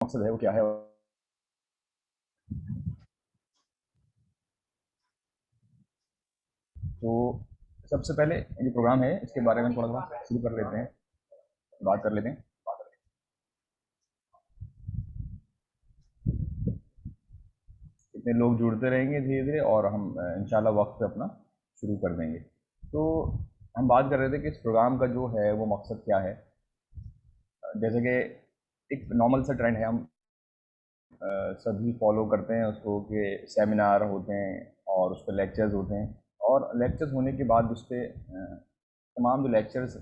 मकसद है वो क्या है। तो सबसे पहले ये प्रोग्राम है, इसके बारे में थोड़ा सा शुरू कर लेते हैं, बात कर लेते हैं। इतने लोग जुड़ते रहेंगे धीरे धीरे और हम इंशाल्लाह वक्त पे अपना शुरू कर देंगे। तो हम बात कर रहे थे कि इस प्रोग्राम का जो है वो मकसद क्या है। जैसे कि एक नॉर्मल सा ट्रेंड है, हम सभी फॉलो करते हैं उसको कि सेमिनार होते हैं और उस पर लेक्चर्स होते हैं, और लेक्चर्स होने के बाद उस पर तमाम जो लेक्चर्स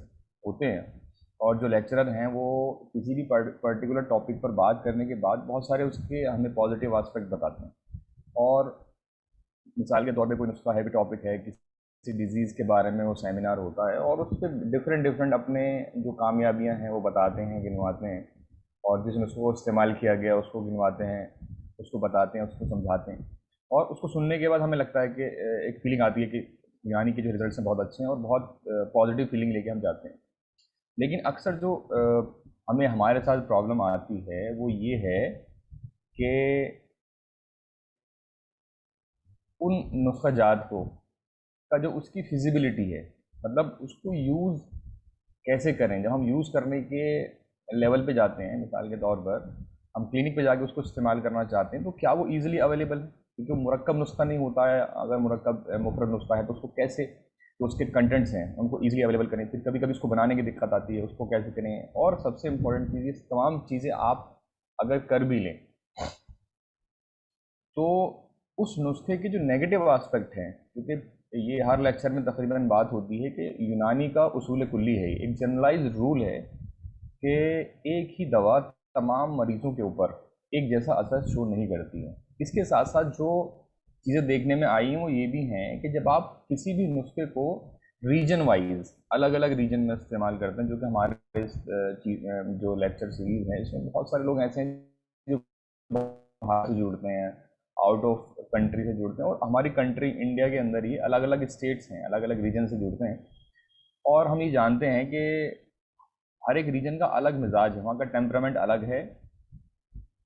होते हैं और जो लेक्चरर हैं वो किसी भी पर्टिकुलर टॉपिक पर बात करने के बाद बहुत सारे उसके हमें पॉजिटिव एस्पेक्ट बताते हैं। और मिसाल के तौर पे कोई नुस्खा है भी टॉपिक है, किसी डिजीज़ के बारे में वो सेमिनार होता है और उस पर डिफरेंट डिफरेंट अपने जो कामयाबियां हैं वो बताते हैं, गिनवाते हैं, और जिस नुस्खे को इस्तेमाल किया गया उसको गिनवाते हैं, उसको बताते हैं, उसको समझाते हैं। और उसको सुनने के बाद हमें लगता है कि एक फीलिंग आती है कि यानी कि जो रिजल्ट्स हैं बहुत अच्छे हैं और बहुत पॉजिटिव फीलिंग लेके हम जाते हैं। लेकिन अक्सर जो हमें हमारे साथ प्रॉब्लम आती है वो ये है कि उन नुस्खा जात को का जो उसकी फिजिबिलिटी है, मतलब उसको यूज़ कैसे करें। जब हम यूज़ करने के लेवल पे जाते हैं, मिसाल के तौर पर हम क्लिनिक पे जाके उसको इस्तेमाल करना चाहते हैं, तो क्या वो ईजिली अवेलेबल है? क्योंकि वो मुरक्कब नुस्खा नहीं होता है। अगर मुरक्कब मुफरद नुस्खा है तो उसको कैसे, जो उसके कंटेंट्स हैं उनको ईजिली अवेलेबल करें। फिर कभी कभी उसको बनाने की दिक्कत आती है, उसको कैसे करें। और सबसे इम्पोर्टेंट चीज़, ये तमाम चीज़ें आप अगर कर भी लें तो उस नुस्खे के जो नेगेटिव एस्पेक्ट हैं, क्योंकि ये हर लेक्चर में तकरीबन बात होती है कि यूनानी का उसूल कुल्ली है, एक जनरलाइज रूल है कि एक ही दवा तमाम मरीजों के ऊपर एक जैसा असर शो नहीं करती है। इसके साथ साथ जो चीज़ें देखने में आई हैं वो ये भी हैं कि जब आप किसी भी नुस्खे को रीजन वाइज अलग अलग रीजन में इस्तेमाल करते हैं, जो कि हमारे इस जो लेक्चर सीरीज है इसमें बहुत सारे लोग ऐसे हैं जो बाहर से जुड़ते हैं, आउट ऑफ कंट्री से जुड़ते हैं, और हमारी कंट्री इंडिया के अंदर ही अलग अलग स्टेट्स हैं, अलग अलग रीजन से जुड़ते हैं। और हम ये जानते हैं कि हर एक रीजन का अलग मिजाज है, वहाँ का टेम्परामेंट अलग है।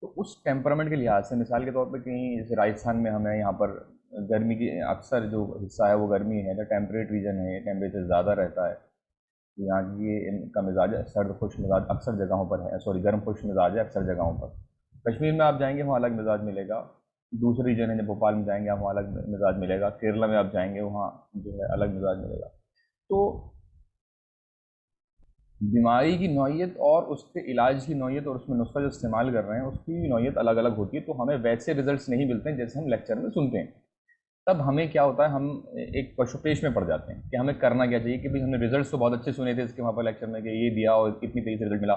तो उस टेम्परामेंट के लिहाज से मिसाल के तौर पे कहीं जैसे राजस्थान में हमें यहाँ पर गर्मी की अक्सर जो हिस्सा है वो गर्मी है, तो टेम्परेट रीजन है, टेम्परेचर ज़्यादा रहता है। तो यहाँ की इनका मिजाज है सर्द खुश मिजाज अक्सर जगहों पर है, सॉरी गर्म खुश मिजाज है अक्सर जगहों पर। कश्मीर में आप जाएंगे वहाँ अलग मिजाज मिलेगा। दूसरे रीजन है, जब भोपाल में जाएंगे आप वहाँ अलग मिजाज मिलेगा। केरला में आप जाएंगे वहाँ जो है अलग मिजाज मिलेगा। तो बीमारी की नौइयत और उसके इलाज की नौइयत और उसमें नुस्खा जो इस्तेमाल कर रहे हैं उसकी नौइयत अलग अलग होती है। तो हमें वैसे रिजल्ट्स नहीं मिलते हैं जैसे हम लेक्चर में सुनते हैं। तब हमें क्या होता है, हम एक पशुपेश में पड़ जाते हैं कि हमें करना क्या चाहिए। कि भाई हमने रिजल्ट्स तो बहुत अच्छे सुने थे इसके वहाँ पर लेक्चर में कि ये दिया और इतनी तेज़ी से रिजल्ट मिला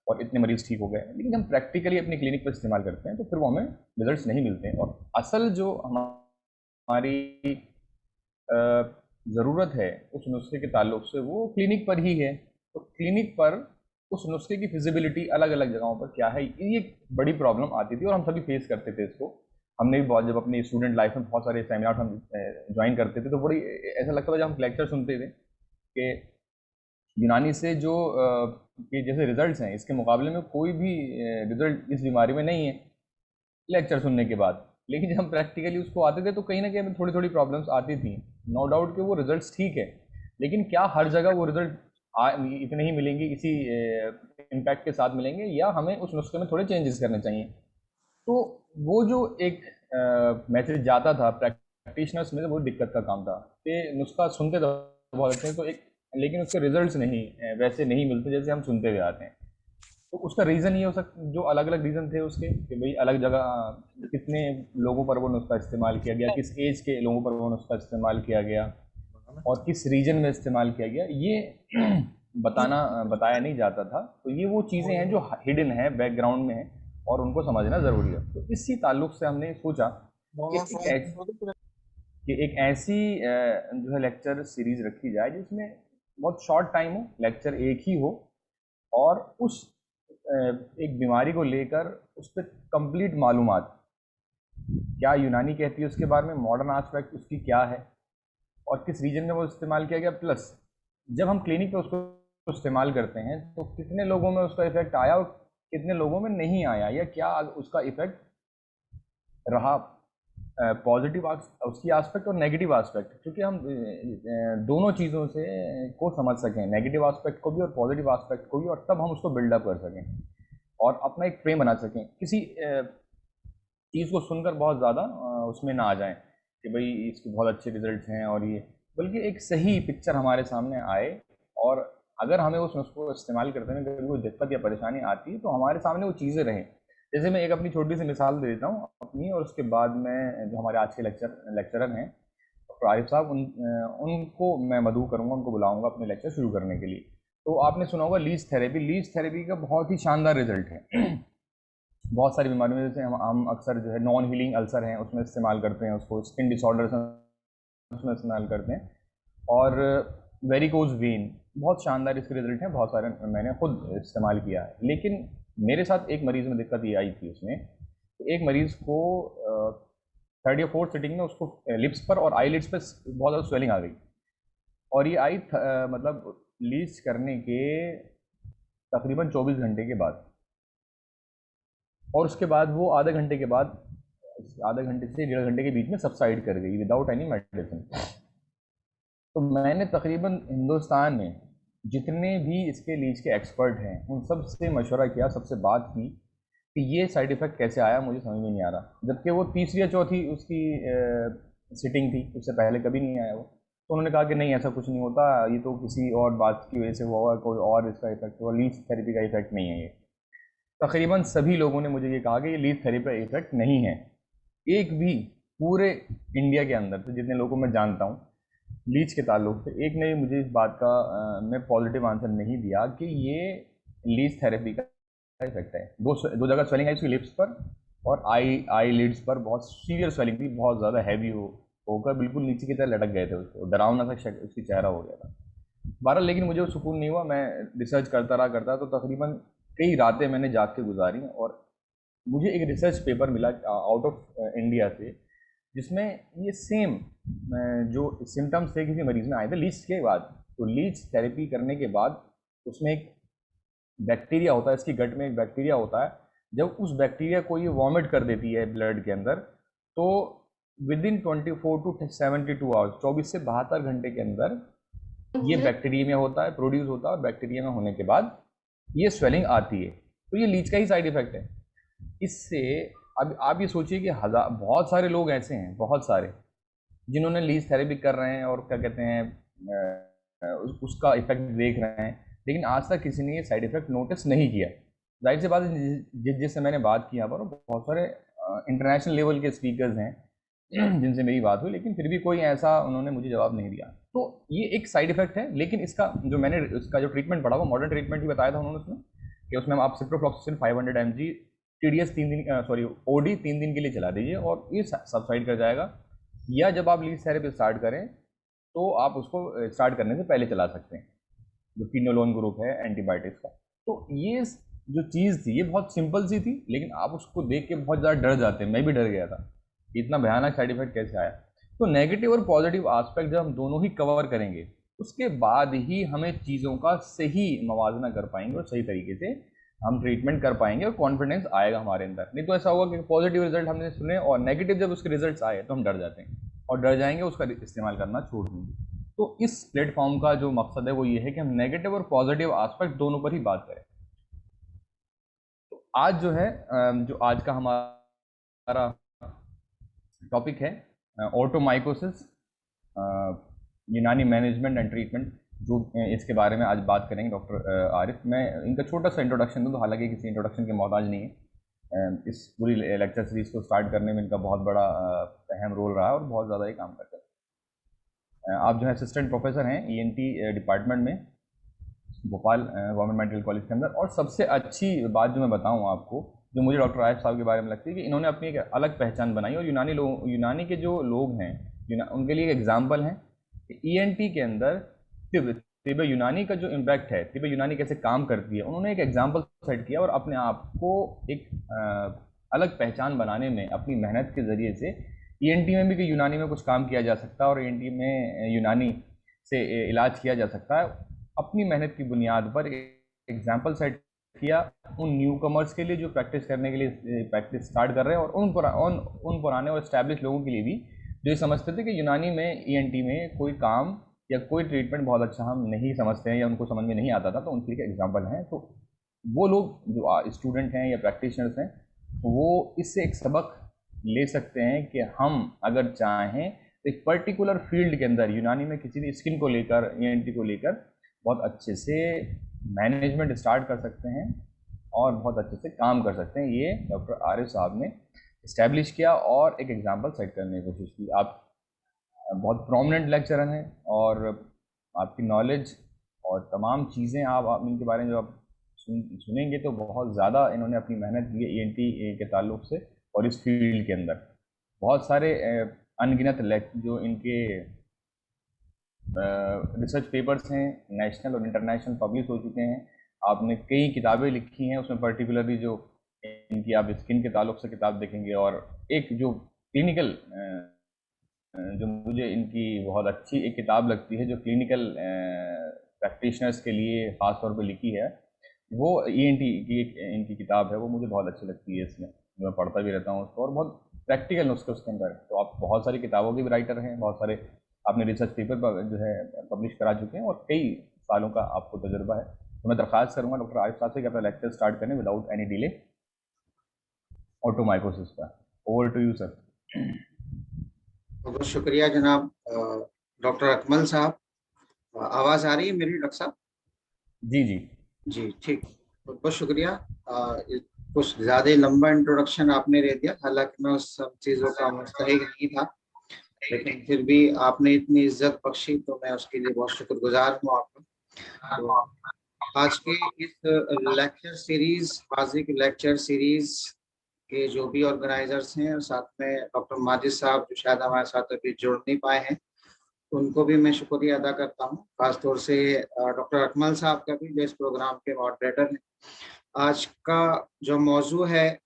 और इतने मरीज ठीक हो गए, लेकिन हम प्रैक्टिकली अपनी क्लिनिक पर इस्तेमाल करते हैं तो फिर वो हमें रिजल्ट्स नहीं मिलते हैं। और असल जो हमारी ज़रूरत है उस नुस्खे के ताल्लुक से वो क्लिनिक पर ही है। तो क्लिनिक पर उस नुस्खे की फिजिबिलिटी अलग अलग जगहों पर क्या है, ये एक बड़ी प्रॉब्लम आती थी और हम सभी फेस करते थे इसको। हमने भी बहुत, जब अपनी स्टूडेंट लाइफ में बहुत सारे सेमिनार हम ज्वाइन करते थे तो बड़ी ऐसा लगता था जब हम लेक्चर सुनते थे कि यूनानी से जो कि जैसे रिजल्ट्स हैं इसके मुकाबले में कोई भी रिजल्ट इस बीमारी में नहीं है लेक्चर सुनने के बाद। लेकिन जब हम प्रैक्टिकली उसको आते थे तो कहीं ना कहीं हमें थोड़ी थोड़ी प्रॉब्लम्स आती थी। नो डाउट कि वो रिजल्ट्स ठीक है, लेकिन क्या हर जगह वो रिजल्ट इतने ही मिलेंगे, इसी इम्पैक्ट के साथ मिलेंगे, या हमें उस नुस्खे में थोड़े चेंजेस करने चाहिए। तो वो जो एक मैसेज जाता था प्रैक्टिशनर्स में, तो वो दिक्कत का काम था कि नुस्खा सुनते तो बहुत अच्छे हैं तो एक, लेकिन उसके रिजल्ट्स नहीं वैसे नहीं मिलते जैसे हम सुनते हुए आते हैं। तो उसका रीज़न ये हो सकता, जो अलग अलग रीज़न थे उसके, कि भाई अलग जगह कितने लोगों पर वो नुस्खा इस्तेमाल किया गया, किस एज के लोगों पर वो नुस्खा इस्तेमाल किया गया और किस रीजन में इस्तेमाल किया गया, ये बताया नहीं जाता था। तो ये वो चीज़ें हैं जो हिडन है, बैकग्राउंड में है, और उनको समझना ज़रूरी है। तो इसी ताल्लुक से हमने सोचा कि एक ऐसी जो है लेक्चर सीरीज़ रखी जाए जिसमें बहुत शॉर्ट टाइम हो, लेक्चर एक ही हो, और उस एक बीमारी को लेकर उस पर कंप्लीट मालूमात, क्या यूनानी कहती है उसके बारे में, मॉडर्न आस्पेक्ट उसकी क्या है और किस रीजन में वो इस्तेमाल किया गया, प्लस जब हम क्लिनिक पे उसको इस्तेमाल करते हैं तो कितने लोगों में उसका इफेक्ट आया और कितने लोगों में नहीं आया, या क्या उसका इफेक्ट रहा पॉजिटिव उसकी एस्पेक्ट और नेगेटिव एस्पेक्ट, क्योंकि हम दोनों चीज़ों से को समझ सकें, नेगेटिव एस्पेक्ट को भी और पॉजिटिव एस्पेक्ट को भी, और तब हम उसको बिल्डअप कर सकें और अपना एक फ्रेम बना सकें, किसी चीज़ को सुनकर बहुत ज़्यादा उसमें ना आ जाएं कि भाई इसके बहुत अच्छे रिजल्ट्स हैं और ये, बल्कि एक सही पिक्चर हमारे सामने आए, और अगर हमें उसको इस्तेमाल करते हैं कभी कोई दिक्कत या परेशानी आती है तो हमारे सामने वो चीज़ें रहें। जैसे मैं एक अपनी छोटी सी मिसाल दे देता हूँ अपनी, और उसके बाद में जो हमारे आज के लेक्चरर हैं डॉक्टर आरिफ साहब, उनको मैं मदऊ करूँगा, उनको बुलाऊंगा अपने लेक्चर शुरू करने के लिए। तो आपने सुना होगा लीच थेरेपी का बहुत ही शानदार रिजल्ट है। बहुत सारी बीमारियों में, जैसे हम अक्सर जो है नॉन हीलिंग अल्सर हैं उसमें इस्तेमाल करते हैं उसको, स्किन डिसऑर्डर्स उसमें इस्तेमाल करते हैं, और वेरिकोज वेन, बहुत शानदार इसके रिजल्ट हैं, बहुत सारे मैंने खुद इस्तेमाल किया है। लेकिन मेरे साथ एक मरीज़ में दिक्कत ये आई थी उसमें, एक मरीज़ को थर्ड या फोर्थ सिटिंग में उसको लिप्स पर और आई लिड्स पर बहुत ज़्यादा स्वेलिंग आ गई, और ये आई मतलब लीच करने के तकरीबन 24 घंटे के बाद, और उसके बाद वो आधे घंटे के बाद, आधे घंटे से 1.5 घंटे के बीच में सबसाइड कर गई विदाउट एनी मेडिसिन। तो मैंने तकरीबन हिंदुस्तान में जितने भी इसके लीच के एक्सपर्ट हैं उन सब से मशवरा किया, सबसे बात की कि ये साइड इफ़ेक्ट कैसे आया, मुझे समझ में नहीं आ रहा, जबकि वो तीसरी या चौथी उसकी सिटिंग थी, उससे पहले कभी नहीं आया वो। तो उन्होंने कहा कि नहीं ऐसा कुछ नहीं होता, ये तो किसी और बात की वजह से हुआ होगा, कोई और इसका इफेक्ट हुआ, लीच थेरेपी का इफेक्ट नहीं है ये। तकरीबन सभी लोगों ने मुझे ये कहा कि ये लीच थेरेपी का इफेक्ट नहीं है। एक भी पूरे इंडिया के अंदर से जितने लोगों मैं जानता हूँ लीच के ताल्लुक से, एक ने भी मुझे इस बात का में पॉजिटिव आंसर नहीं दिया कि ये लीच थेरेपी का इफेक्ट है। दो जगह स्वेलिंग आई उसकी लिप्स पर और आई लिड्स पर, बहुत सीवियर स्वेलिंग थी, बहुत ज़्यादा हैवी होकर बिल्कुल नीचे की तरह लटक गए थे, उसको डरावना सा उसकी चेहरा हो गया था। बहरहाल लेकिन मुझे वो सुकून नहीं हुआ, मैं रिसर्च करता तो तकरीबन कई रातें मैंने जाग के गुजारी, और मुझे एक रिसर्च पेपर मिला आउट ऑफ इंडिया से, जिसमें ये सेम जो सिम्टम्स थे किसी मरीज में आए थे लीच के बाद, तो लीच थेरेपी करने के बाद उसमें एक बैक्टीरिया होता है, इसकी गट में एक बैक्टीरिया होता है, जब उस बैक्टीरिया को ये वॉमिट कर देती है ब्लड के अंदर, तो विद इन 24 टू 72 आवर्स, 24 से 72 घंटे के अंदर ये बैक्टीरिया में होता है, प्रोड्यूस होता है, और बैक्टीरिया में होने के बाद ये स्वेलिंग आती है। तो ये लीच का ही साइड इफेक्ट है। इससे अब आप ये सोचिए कि बहुत सारे लोग ऐसे हैं, बहुत सारे जिन्होंने लीच थेरेपी कर रहे हैं और क्या कहते हैं उसका इफेक्ट देख रहे हैं, लेकिन आज तक किसी ने ये साइड इफेक्ट नोटिस नहीं किया। जाहिर सी बात है, जिससे मैंने बात की यहाँ पर बहुत सारे इंटरनेशनल लेवल के स्पीकर्स हैं जिनसे मेरी बात हुई, लेकिन फिर भी कोई ऐसा उन्होंने मुझे जवाब नहीं दिया। तो ये एक साइड इफेक्ट है, लेकिन इसका जो मैंने इसका जो ट्रीटमेंट पढ़ा वो मॉडर्न ट्रीटमेंट ही बताया था उन्होंने उसमें, कि उसमें आप सिप्रोफ्लॉक्सिसिन 500 mg TDS 3 दिन OD 3 दिन के लिए चला दीजिए और ये सबसाइड कर जाएगा। या जब आप लीच थेरेपी स्टार्ट करें तो आप उसको स्टार्ट करने से पहले चला सकते हैं, जो कीनोलोन ग्रुप है एंटीबायोटिक्स का। तो ये जो चीज़ थी ये बहुत सिंपल सी थी, लेकिन आप उसको देख के बहुत ज़्यादा डर जाते हैं, मैं भी डर गया था इतना भयानक साइड इफेक्ट कैसे आया। तो नेगेटिव और पॉजिटिव एस्पेक्ट जब हम दोनों ही कवर करेंगे उसके बाद ही हमें चीज़ों का सही मवाजना कर पाएंगे और सही तरीके से हम ट्रीटमेंट कर पाएंगे और कॉन्फिडेंस आएगा हमारे अंदर। नहीं तो ऐसा होगा कि पॉजिटिव रिजल्ट हमने सुने और नेगेटिव जब उसके रिजल्ट्स आए तो हम डर जाते हैं और डर जाएंगे, उसका इस्तेमाल करना छोड़ देंगे। तो इस प्लेटफॉर्म का जो मकसद है वो ये है कि हम नेगेटिव और पॉजिटिव एस्पेक्ट दोनों पर ही बात करें। तो आज जो है जो आज का हमारा टॉपिक है ऑटोमाइकोसिस, यूनानी मैनेजमेंट एंड ट्रीटमेंट, जो इसके बारे में आज बात करेंगे डॉक्टर आरिफ। मैं इनका छोटा सा इंट्रोडक्शन दूँ, तो हालांकि किसी इंट्रोडक्शन के मोहताज नहीं है। इस पूरी लेक्चर सीरीज़ को स्टार्ट करने में इनका बहुत बड़ा अहम रोल रहा है और बहुत ज़्यादा ही काम करते हैं। आप जो है असिस्टेंट प्रोफेसर हैं ENT डिपार्टमेंट में भोपाल गवर्नमेंट मेडिकल कॉलेज के अंदर। और सबसे अच्छी बात जो मैं बताऊँ आपको, जो मुझे डॉक्टर आरिफ साहब के बारे में लगती है कि इन्होंने अपनी एक अलग पहचान बनाई, और यूनानी के जो लोग हैं उनके लिए एक एग्जाम्पल हैं। ENT के अंदर तिब्बत यूनानी का जो इम्पैक्ट है, तिब्बत यूनानी कैसे काम करती है, उन्होंने एक एग्जाम्पल सेट किया और अपने आप को एक अलग पहचान बनाने में अपनी मेहनत के ज़रिए से ENT में भी कि यूनानी में कुछ काम किया जा सकता है और ENT में यूनानी से इलाज किया जा सकता है, अपनी मेहनत की बुनियाद पर एग्जाम्पल सेट किया उन न्यू कमर्स के लिए जो प्रैक्टिस करने के लिए प्रैक्टिस स्टार्ट कर रहे हैं, और उन पुराने और एस्टैब्लिश लोगों के लिए भी जो ये समझते थे कि यूनानी में ईएनटी में कोई काम या कोई ट्रीटमेंट बहुत अच्छा हम नहीं समझते हैं या उनको समझ में नहीं आता था, तो उनके लिए एग्जाम्पल हैं। तो वो लोग जो स्टूडेंट हैं या प्रैक्टिशनर्स हैं वो इससे एक सबक ले सकते हैं कि हम अगर चाहें तो एक पर्टिकुलर फील्ड के अंदर यूनानी में किसी भी स्किन को लेकर ईएनटी को लेकर बहुत अच्छे से मैनेजमेंट स्टार्ट कर सकते हैं और बहुत अच्छे से काम कर सकते हैं। ये डॉक्टर आरिफ साहब ने इस्टेब्लिश किया और एक एग्जांपल सेट करने की कोशिश की। आप बहुत प्रोमिनेंट लेक्चरर हैं और आपकी नॉलेज और तमाम चीज़ें आप इनके बारे में जो आप सुनेंगे तो बहुत ज़्यादा इन्होंने अपनी मेहनत की है ईएनटी के ताल्लुक से, और इस फील्ड के अंदर बहुत सारे अनगिनत जो इनके रिसर्च पेपर्स हैं नेशनल और इंटरनेशनल पब्लिश हो चुके हैं। आपने कई किताबें लिखी हैं, उसमें पर्टिकुलरली जो इनकी आप स्किन के ताल्लुक से किताब देखेंगे, और एक जो क्लिनिकल जो मुझे इनकी बहुत अच्छी एक किताब लगती है जो क्लिनिकल प्रैक्टिशनर्स के लिए ख़ास तौर पे लिखी है, वो ईएनटी की एक इनकी किताब है, वो मुझे बहुत अच्छी लगती है। इसमें मैं पढ़ता भी रहता हूँ उसको, और बहुत प्रैक्टिकल नुस्खे उसके अंदर है। तो आप बहुत सारी किताबों के भी राइटर हैं, बहुत सारे आपने रिसर्च पेपर जो है पब्लिश करा चुके हैं और कई सालों का आपको तजुर्बा है। तो मैं दरख्वास्त करूँगा डॉक्टर आरिफ साहब से कि अपना लेक्चर स्टार्ट करें विदाउट एनी डिले ऑटोमाइकोसिस पर। Over to you sir. बहुत शुक्रिया जनाब डॉक्टर अकमल साहब। आवाज़ आ रही है मेरी डॉक्टर साहब? जी जी जी ठीक, बहुत बहुत शुक्रिया। कुछ ज़्यादा लंबा इंट्रोडक्शन आपने दे दिया, हालांकि मैं उस सब चीज़ों का मुस्तहिक नहीं था, लेकिन फिर भी आपने इतनी इज्जत बख्शी तो मैं उसके लिए बहुत शुक्रगुजार हूँ आपका। तो आज के इस लेक्चर सीरीज, वाजिक लेक्चर सीरीज के जो भी ऑर्गेनाइजर्स हैं और साथ में डॉक्टर माजिद साहब जो शायद हमारे साथ अभी जुड़ नहीं पाए हैं, उनको भी मैं शुक्रिया अदा करता हूँ। खासतौर से डॉक्टर अकमल साहब का भी जो इस प्रोग्राम के मॉडरेटर हैं। आज का जो मौजू है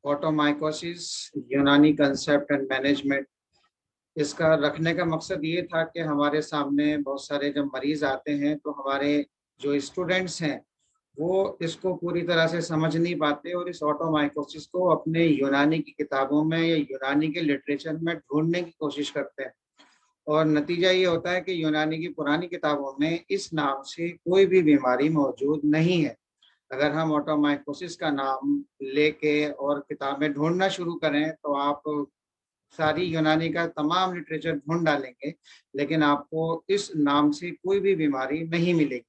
ऑटोमाइकोसिस, यूनानी कंसेप्ट एंड मैनेजमेंट, इसका रखने का मकसद ये था कि हमारे सामने बहुत सारे जब मरीज आते हैं तो हमारे जो स्टूडेंट्स हैं वो इसको पूरी तरह से समझ नहीं पाते और इस ऑटोमाइकोसिस को अपने यूनानी की किताबों में या यूनानी के लिटरेचर में ढूंढने की कोशिश करते हैं, और नतीजा ये होता है कि यूनानी की पुरानी किताबों में इस नाम से कोई भी बीमारी मौजूद नहीं है। अगर हम ऑटोमाइकोसिस का नाम लेके और किताबें ढूंढना शुरू करें तो आप सारी यूनानी का तमाम लिटरेचर ढूंढ डालेंगे, लेकिन आपको इस नाम से कोई भी बीमारी नहीं मिलेगी,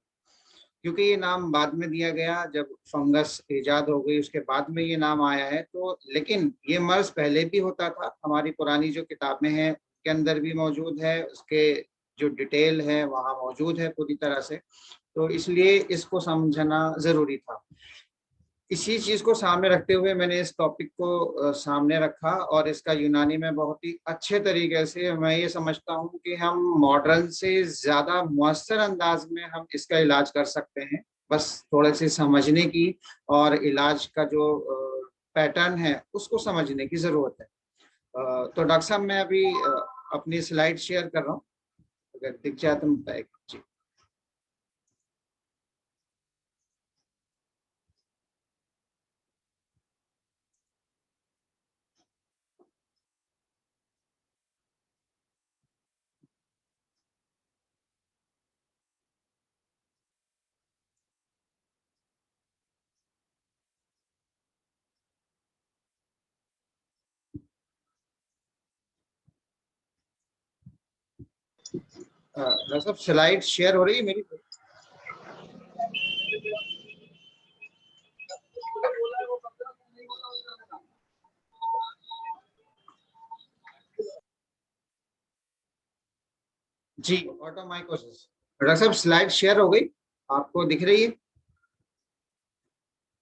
क्योंकि ये नाम बाद में दिया गया, जब फंगस ईजाद हो गई उसके बाद में ये नाम आया है। तो लेकिन ये मर्ज पहले भी होता था, हमारी पुरानी जो किताबें हैं के अंदर भी मौजूद है, उसके जो डिटेल है वहाँ मौजूद है पूरी तरह से, तो इसलिए इसको समझना ज़रूरी था। इसी चीज को सामने रखते हुए मैंने इस टॉपिक को सामने रखा, और इसका यूनानी में बहुत ही अच्छे तरीके से मैं ये समझता हूँ कि हम मॉडर्न से ज्यादा मुअस्सर अंदाज में हम इसका इलाज कर सकते हैं, बस थोड़े से समझने की और इलाज का जो पैटर्न है उसको समझने की जरूरत है। तो डॉक्टर साहब मैं अभी अपनी स्लाइड शेयर कर रहा हूँ, अगर दिख जाए तो बताइए जी। डॉक्टर साहब स्लाइड शेयर हो रही है मेरी? जी ऑटोमाइकोसिस, डॉक्टर साहब स्लाइड शेयर हो गई, आपको दिख रही है?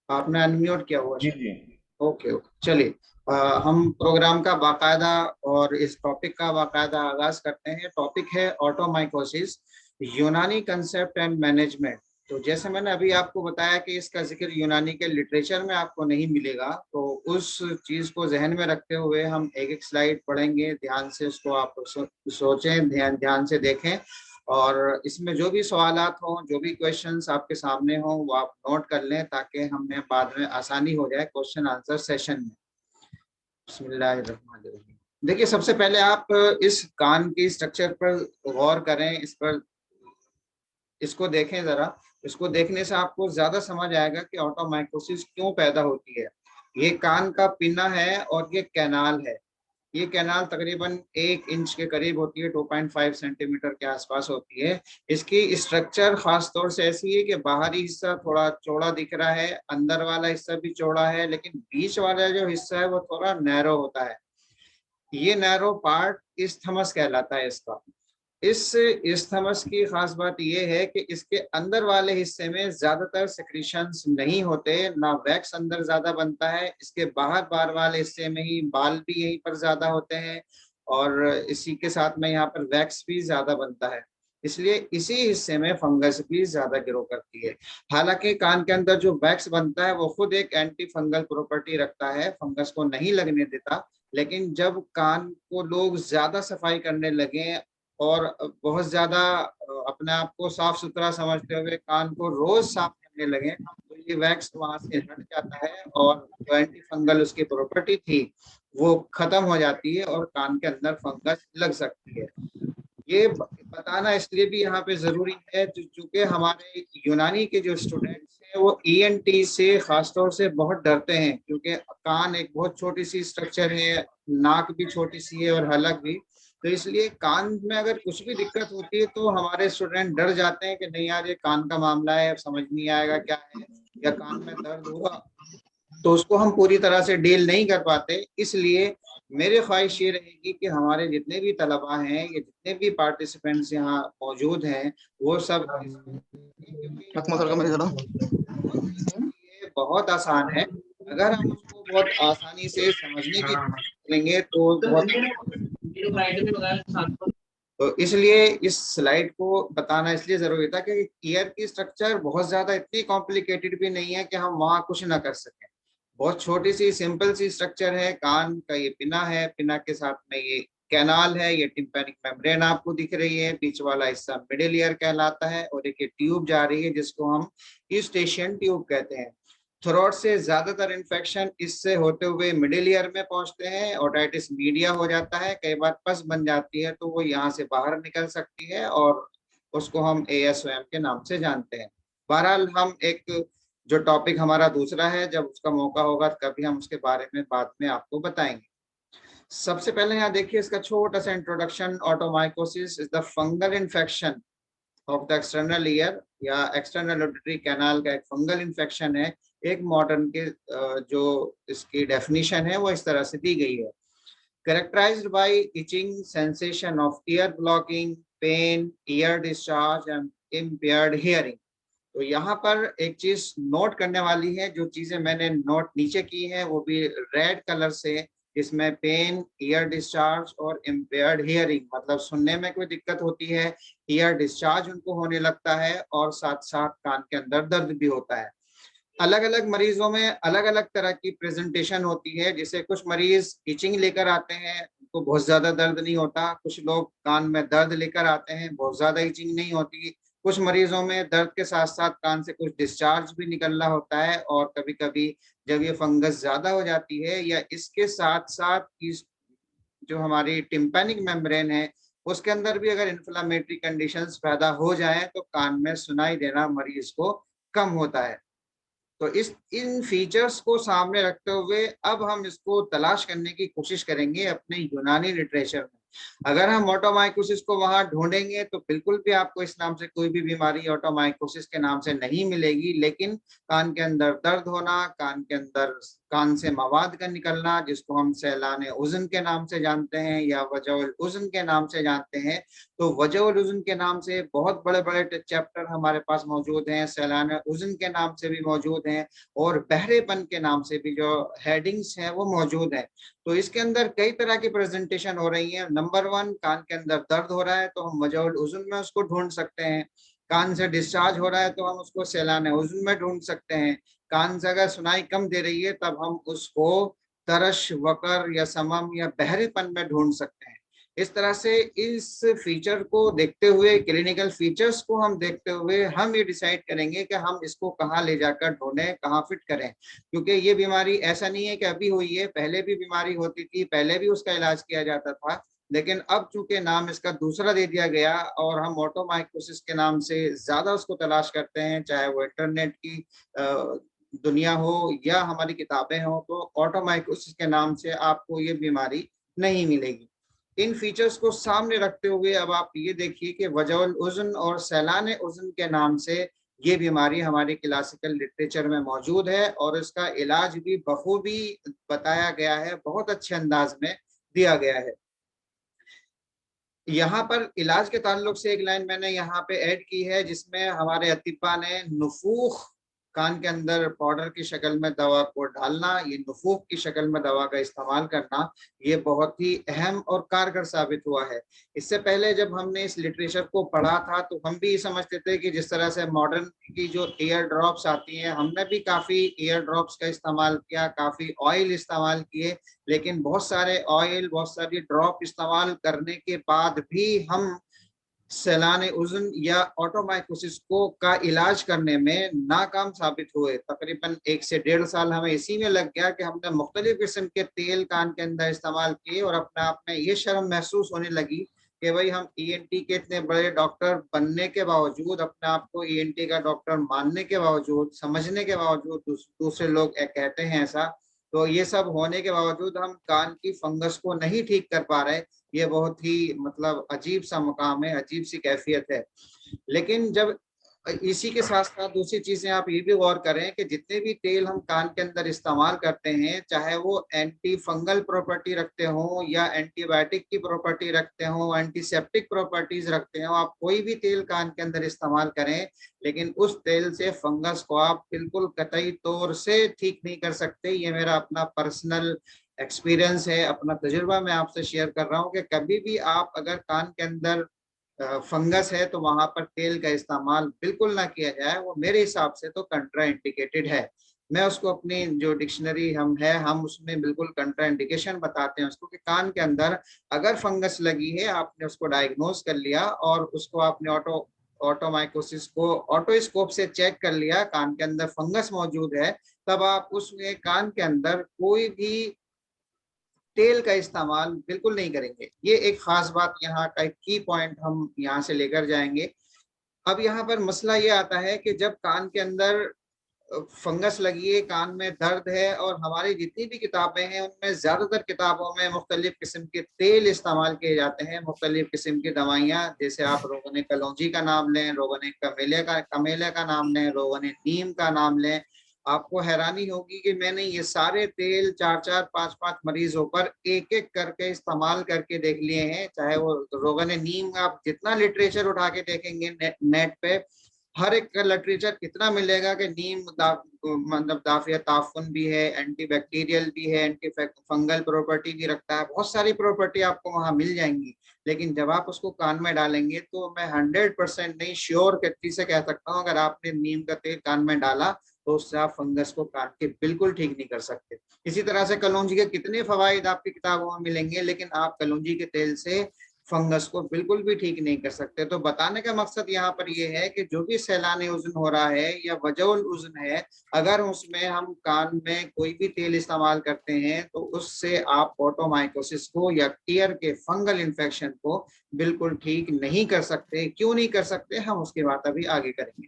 आपने अनम्यूट किया हुआ जी है। जी ओके ओके, चलिए हम प्रोग्राम का बाकायदा और इस टॉपिक का बाकायदा आगाज करते हैं। टॉपिक है ऑटोमाइकोसिस, यूनानी कंसेप्ट एंड मैनेजमेंट। तो जैसे मैंने अभी आपको बताया कि इसका जिक्र यूनानी के लिटरेचर में आपको नहीं मिलेगा, तो उस चीज को जहन में रखते हुए हम एक एक स्लाइड पढ़ेंगे, ध्यान से उसको आप सोचें, ध्यान से देखें, और इसमें जो भी सवालात हों, जो भी क्वेश्चंस आपके सामने हों, वो आप नोट कर लें ताकि हमें बाद में आसानी हो जाए क्वेश्चन आंसर सेशन में। बिस्मिल्लाहिर्रहमानिर्रहीम। देखिए, सबसे पहले आप इस कान की स्ट्रक्चर पर गौर करें, इस पर इसको देखें जरा। इसको देखने से आपको ज्यादा समझ आएगा कि ऑटोमाइकोसिस क्यों पैदा होती है। ये कान का पिन्ना है और ये कैनाल है। ये कैनाल तकरीबन 1 इंच के करीब होती है, 2.5 सेंटीमीटर के आसपास होती है। इसकी स्ट्रक्चर खास तौर से ऐसी है कि बाहरी हिस्सा थोड़ा चौड़ा दिख रहा है, अंदर वाला हिस्सा भी चौड़ा है, लेकिन बीच वाला जो हिस्सा है वो थोड़ा नैरो होता है। ये नैरो पार्ट इस्थमस कहलाता है इसका। इस इस्थमस की खास बात यह है कि इसके अंदर वाले हिस्से में ज्यादातर सेक्रीशंस नहीं होते, ना वैक्स अंदर ज्यादा बनता है। इसके बाहर बाहर वाले हिस्से में ही बाल भी यहीं पर ज्यादा होते हैं और इसी के साथ में यहाँ पर वैक्स भी ज्यादा बनता है, इसलिए इसी हिस्से में फंगस भी ज्यादा ग्रो करती है। हालांकि कान के अंदर जो वैक्स बनता है वो खुद एक एंटी फंगल प्रॉपर्टी रखता है, फंगस को नहीं लगने देता। लेकिन जब कान को लोग ज्यादा सफाई करने लगे और बहुत ज्यादा अपने आप को साफ सुथरा समझते हुए कान को रोज साफ करने लगे, तो ये वैक्स वहां से हट जाता है और जो एंटी फंगल उसकी प्रॉपर्टी थी वो खत्म हो जाती है और कान के अंदर फंगस लग सकती है। ये बताना इसलिए भी यहाँ पे जरूरी है क्योंकि हमारे यूनानी के जो स्टूडेंट्स हैं वो ईएनटी से खासतौर से बहुत डरते हैं, क्योंकि कान एक बहुत छोटी सी स्ट्रक्चर है, नाक भी छोटी सी है और हलक भी। तो इसलिए कान में अगर कुछ भी दिक्कत होती है तो हमारे स्टूडेंट डर जाते हैं कि नहीं यार ये कान का मामला है, समझ नहीं आएगा क्या है, या कान में दर्द होगा, तो उसको हम पूरी तरह से डील नहीं कर पाते। इसलिए मेरी ख्वाहिश ये रहेगी कि हमारे जितने भी तलबा हैं, ये जितने भी पार्टिसिपेंट्स यहाँ मौजूद हैं, वो सब ये बहुत आसान है। अगर हम उसको बहुत आसानी से समझने की कोशिश करेंगे तो बहुत, तो इसलिए इस स्लाइड को बताना इसलिए जरूरी था कि ईयर की स्ट्रक्चर बहुत ज्यादा इतनी कॉम्प्लिकेटेड भी नहीं है कि हम वहाँ कुछ ना कर सकें। बहुत छोटी सी सिंपल सी स्ट्रक्चर है। कान का ये पिना है, पिना के साथ में ये कैनाल है, ये टिम्पैनिक मेम्ब्रेन आपको दिख रही है, बीच वाला हिस्सा मिडिल ईयर कहलाता है, और एक ये ट्यूब जा रही है जिसको हम यूस्टेशियन ट्यूब कहते हैं। थ्रोट से ज्यादातर इन्फेक्शन इससे होते हुए मिडिल ईयर में पहुंचते हैं, ओटाइटिस मीडिया हो जाता है, कई बार पस बन जाती है तो वो यहाँ से बाहर निकल सकती है और उसको हम ASOM के नाम से जानते हैं। बहरहाल हम एक जो टॉपिक हमारा दूसरा है, जब उसका मौका होगा कभी हम उसके बारे में बाद में आपको बताएंगे। सबसे पहले यहाँ देखिए इसका छोटा सा introduction. Otomycosis is the fungal infection of the external ear या एक्सटर्नल ऑडिटरी कैनाल का एक फंगल इन्फेक्शन है। एक मॉडर्न के जो इसकी डेफिनेशन है वो इस तरह से दी गई है। Characterised by itching, sensation of ear blocking, pain, ear discharge and impaired hearing. तो यहाँ पर एक चीज नोट करने वाली है, जो चीजें मैंने नोट नीचे की है वो भी रेड कलर से, इसमें पेन, ईयर डिस्चार्ज और इम्पेयर्ड हियरिंग, मतलब सुनने में कोई दिक्कत होती है, ईयर डिस्चार्ज उनको होने लगता है और साथ साथ कान के अंदर दर्द भी होता है। अलग अलग मरीजों में अलग अलग तरह की प्रेजेंटेशन होती है। जैसे कुछ मरीज इचिंग लेकर आते हैं, उनको बहुत ज्यादा दर्द नहीं होता। कुछ लोग कान में दर्द लेकर आते हैं, बहुत ज्यादा इचिंग नहीं होती। कुछ मरीजों में दर्द के साथ साथ कान से कुछ डिस्चार्ज भी निकलना होता है, और कभी कभी जब ये फंगस ज्यादा हो जाती है या इसके साथ साथ इस जो हमारी टिम्पैनिक मेम्ब्रेन है उसके अंदर भी अगर इन्फ्लामेटरी कंडीशंस पैदा हो जाए तो कान में सुनाई देना मरीज को कम होता है। तो इस इन फीचर्स को सामने रखते हुए अब हम इसको तलाश करने की कोशिश करेंगे अपने यूनानी लिटरेचर में। अगर हम ऑटोमाइकोसिस को वहां ढूंढेंगे तो बिल्कुल भी आपको इस नाम से कोई भी बीमारी ऑटोमाइकोसिस के नाम से नहीं मिलेगी, लेकिन कान के अंदर दर्द होना, कान के अंदर कान से मवाद का निकलना जिसको हम सैलान उज़न के नाम से जानते हैं या वजउल उज़न के नाम से जानते हैं, तो वजउल उज़न के नाम से बहुत बड़े बड़े चैप्टर हमारे पास मौजूद हैं, सैलान उज़न के नाम से भी मौजूद हैं, और बहरेपन के नाम से भी जो हेडिंग्स हैं वो मौजूद हैं। तो इसके अंदर कई तरह की प्रेजेंटेशन हो रही है। नंबर 1, कान के अंदर दर्द हो रहा है तो हम वजउल उज़न में उसको ढूंढ सकते हैं। कान से डिस्चार्ज हो रहा है तो हम उसको सैलान उज़न में ढूंढ सकते हैं। कान से अगर सुनाई कम दे रही है तब हम उसको तरश, वकर या समम या बहरेपन में ढूंढ सकते हैं। इस तरह से इस फीचर को देखते हुए, क्लिनिकल फीचर्स को हम देखते हुए हम ये डिसाइड करेंगे कि हम इसको कहाँ ले जाकर ढूंढें, कहाँ फिट करें। क्योंकि ये बीमारी ऐसा नहीं है कि अभी हुई है, पहले भी बीमारी होती थी, पहले भी उसका इलाज किया जाता था, लेकिन अब चूंकि नाम इसका दूसरा दे दिया गया और हम ऑटोमाइकोसिस के नाम से ज्यादा उसको तलाश करते हैं, चाहे वो इंटरनेट की दुनिया हो या हमारी किताबें हो, तो ऑटोमाइकोसिस के नाम से आपको ये बीमारी नहीं मिलेगी। इन फीचर्स को सामने रखते हुए अब आप ये देखिए कि वजउल उज़्न और सैलान उज़्न के नाम से ये बीमारी हमारे क्लासिकल लिटरेचर में मौजूद है और इसका इलाज भी बखूबी बताया गया है, बहुत अच्छे अंदाज में दिया गया है। यहाँ पर इलाज के ताल्लुक से एक लाइन मैंने यहाँ पे ऐड की है, जिसमें हमारे अतिब्बा ने नुफूख, कान के अंदर पाउडर की शक्ल में दवा को डालना, ये नुफूख की शक्ल में दवा का इस्तेमाल करना, ये बहुत ही अहम और कारगर साबित हुआ है। इससे पहले जब हमने इस लिटरेचर को पढ़ा था तो हम भी समझते थे कि जिस तरह से मॉडर्न की जो ईयर ड्रॉप्स आती हैं, हमने भी काफ़ी ईयर ड्रॉप्स का इस्तेमाल किया, काफ़ी ऑयल इस्तेमाल किए, लेकिन बहुत सारे ऑयल, बहुत सारी ड्रॉप इस्तेमाल करने के बाद भी हम सैलान उज़्न या ऑटोमाइकोसिस को का इलाज करने में नाकाम साबित हुए। तकरीबन 1 से 1.5 साल हमें इसी में लग गया कि हमने मुख्तलिफ किस्म के तेल कान के अंदर इस्तेमाल किए और अपने आप में ये शर्म महसूस होने लगी कि भाई हम ईएनटी के इतने बड़े डॉक्टर बनने के बावजूद, अपने आप को ईएनटी का डॉक्टर मानने के बावजूद, समझने के बावजूद दूसरे लोग कहते हैं ऐसा, तो ये सब होने के बावजूद हम कान की फंगस को नहीं ठीक कर पा रहे। ये बहुत ही मतलब अजीब सा मुकाम है, अजीब सी कैफियत है। लेकिन जब इसी के साथ साथ दूसरी चीजें आप ये भी गौर करें कि जितने भी तेल हम कान के अंदर इस्तेमाल करते हैं, चाहे वो एंटी फंगल प्रॉपर्टी रखते हो या एंटीबायोटिक की प्रॉपर्टी रखते हो, एंटीसेप्टिक प्रॉपर्टीज रखते हो, आप कोई भी तेल कान के अंदर इस्तेमाल करें, लेकिन उस तेल से फंगस को आप बिल्कुल कतई तौर से ठीक नहीं कर सकते। ये मेरा अपना पर्सनल एक्सपीरियंस है, अपना तजुर्बा मैं आपसे शेयर कर रहा हूँ कि कभी भी आप अगर कान के अंदर फंगस है तो वहां पर तेल का इस्तेमाल बिल्कुल ना किया जाए, वो मेरे हिसाब से तो कंट्रा इंडिकेटेड है। मैं उसको अपनी जो डिक्शनरी हम उसमें बिल्कुल कंट्रा इंडिकेशन बताते हैं उसको कि कान के अंदर अगर फंगस लगी है, आपने उसको डायग्नोज कर लिया और उसको आपने ऑटोमाइकोसिस को ऑटोस्कोप से चेक कर लिया, कान के अंदर फंगस मौजूद है, तब आप उसमें कान के अंदर कोई भी तेल का इस्तेमाल बिल्कुल नहीं करेंगे। ये एक खास बात, यहाँ का एक की पॉइंट हम यहाँ से लेकर जाएंगे। अब यहाँ पर मसला ये आता है कि जब कान के अंदर फंगस लगी है, कान में दर्द है, और हमारी जितनी भी किताबें हैं उनमें ज्यादातर किताबों में मुख्तलिफ किस्म के तेल इस्तेमाल किए जाते हैं, मुख्तलिफ किस्म की दवाइयाँ, जैसे आप रोगन कलौंजी का नाम लें, रोगन कमेले का नाम लें, रोगन नीम का नाम लें, आपको हैरानी होगी कि मैंने ये सारे तेल 4-4, 5-5 मरीजों पर एक एक करके इस्तेमाल करके देख लिए हैं। चाहे वो रोगन नीम, आप जितना लिटरेचर उठा के देखेंगे नेट पे, हर एक का लिटरेचर कितना मिलेगा कि नीम मतलब दाफिया ताफुन भी है, एंटी बैक्टीरियल भी है, एंटी फंगल प्रॉपर्टी भी रखता है, बहुत सारी प्रॉपर्टी आपको वहां मिल जाएंगी। लेकिन जब आप उसको कान में डालेंगे तो मैं 100% नहीं, श्योर कच्ची से कह सकता हूँ, अगर आपने नीम का तेल कान में डाला तो उससे आप फंगस को कान के बिल्कुल ठीक नहीं कर सकते। इसी तरह से कलौंजी के कितने फवाइद आपकी किताबों में मिलेंगे, लेकिन आप कलौंजी के तेल से फंगस को बिल्कुल भी ठीक नहीं कर सकते। तो बताने का मकसद यहाँ पर यह है कि जो भी सैलान उज़्न हो रहा है या वजउल उज़्न है, अगर उसमें हम कान में कोई भी तेल इस्तेमाल करते हैं तो उससे आप ऑटोमाइकोसिस को या ईयर के फंगल इन्फेक्शन को बिल्कुल ठीक नहीं कर सकते। क्यों नहीं कर सकते, हम उसकी बात अभी आगे करेंगे।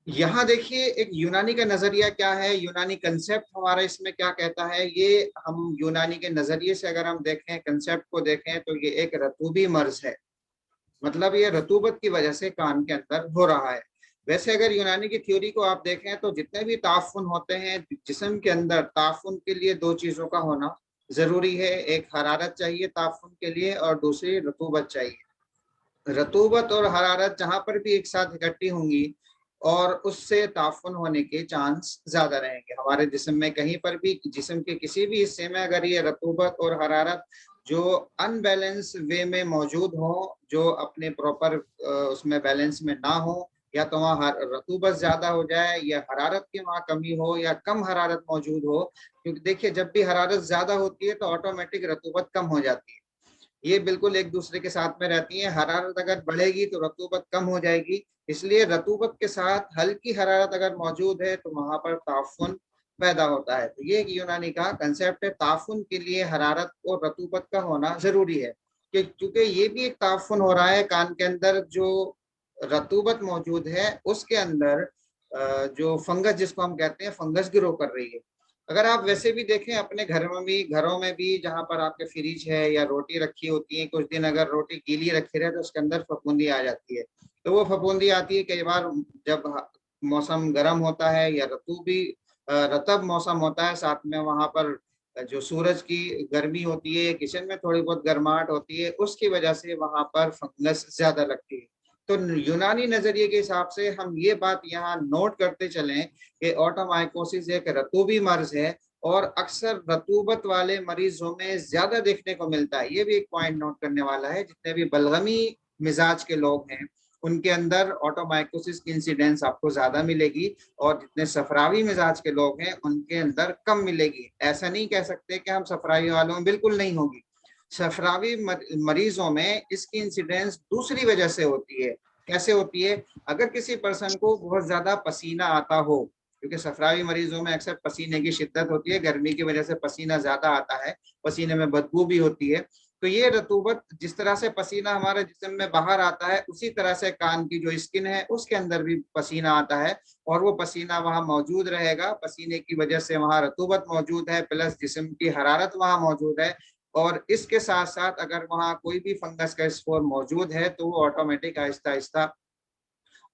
यहाँ देखिए एक यूनानी का नजरिया क्या है, यूनानी कंसेप्ट हमारा इसमें क्या कहता है। ये हम यूनानी के नजरिए से अगर हम देखें, कंसेप्ट को देखें, तो ये एक रतूबी मर्ज है, मतलब ये रतूबत की वजह से कान के अंदर हो रहा है। वैसे अगर यूनानी की थ्योरी को आप देखें तो जितने भी ताफुन होते हैं जिस्म के अंदर, ताफुन के लिए दो चीजों का होना जरूरी है, एक हरारत चाहिए ताफुन के लिए और दूसरी रतूबत चाहिए। रतूबत और हरारत जहां पर भी एक साथ इकट्ठी होंगी और उससे ताफुन होने के चांस ज्यादा रहेंगे। हमारे जिस्म में कहीं पर भी, जिस्म के किसी भी हिस्से में अगर ये रतूबत और हरारत जो अनबैलेंस वे में मौजूद हो, जो अपने प्रॉपर उसमें बैलेंस में ना हो, या तो वहाँ रतूबत ज्यादा हो जाए, या हरारत की वहाँ कमी हो, या कम हरारत मौजूद हो। क्योंकि देखिए जब भी हरारत ज्यादा होती है तो ऑटोमेटिक रतूबत कम हो जाती है। ये बिल्कुल एक दूसरे के साथ में रहती है। हरारत अगर बढ़ेगी तो रतूबत कम हो जाएगी। इसलिए रतूबत के साथ हल्की हरारत अगर मौजूद है तो वहां पर ताफुन पैदा होता है। तो ये एक यूनानी का कंसेप्ट है। ताफुन के लिए हरारत और रतूबत का होना जरूरी है, कि क्योंकि ये भी एक ताफुन हो रहा है कान के अंदर। जो रतूबत मौजूद है उसके अंदर जो फंगस, जिसको हम कहते हैं, फंगस ग्रो कर रही है। अगर आप वैसे भी देखें अपने घरों में भी जहां पर आपके फ्रिज है या रोटी रखी होती है, कुछ दिन अगर रोटी गीली रखी रहे तो उसके अंदर फफूंदी आ जाती है। तो वो फफूंदी आती है कई बार जब मौसम गर्म होता है या रतब मौसम होता है, साथ में वहां पर जो सूरज की गर्मी होती है, किचन में थोड़ी बहुत गर्माहट होती है, उसकी वजह से वहां पर फंगस ज्यादा लगती है। तो यूनानी नजरिए के हिसाब से हम ये बात यहाँ नोट करते चलें कि ऑटोमाइकोसिस एक रतूबी मर्ज है, और अक्सर रतूबत वाले मरीजों में ज्यादा देखने को मिलता है। ये भी एक पॉइंट नोट करने वाला है। जितने भी बलगमी मिजाज के लोग हैं उनके अंदर ऑटोमाइकोसिस की इंसिडेंस आपको ज्यादा मिलेगी, और जितने सफरावी मिजाज के लोग हैं उनके अंदर कम मिलेगी। ऐसा नहीं कह सकते कि हम सफरावी वालों में बिल्कुल नहीं होगी। सफरावी मरीजों में इसकी इंसिडेंस दूसरी वजह से होती है। कैसे होती है? अगर किसी पर्सन को बहुत ज्यादा पसीना आता हो, क्योंकि सफरावी मरीजों में अक्सर पसीने की शिद्दत होती है, गर्मी की वजह से पसीना ज्यादा आता है, पसीने में बदबू भी होती है। तो ये रतूबत, जिस तरह से पसीना हमारे जिस्म में बाहर आता है, उसी तरह से कान की जो स्किन है उसके अंदर भी पसीना आता है, और वो पसीना वहां मौजूद रहेगा। पसीने की वजह से वहां रतूबत मौजूद है, प्लस जिस्म की हरारत वहां मौजूद है। और इसके साथ साथ अगर वहां कोई भी फंगस का स्पोर मौजूद है तो वो ऑटोमेटिक आहिस्ता आहिस्ता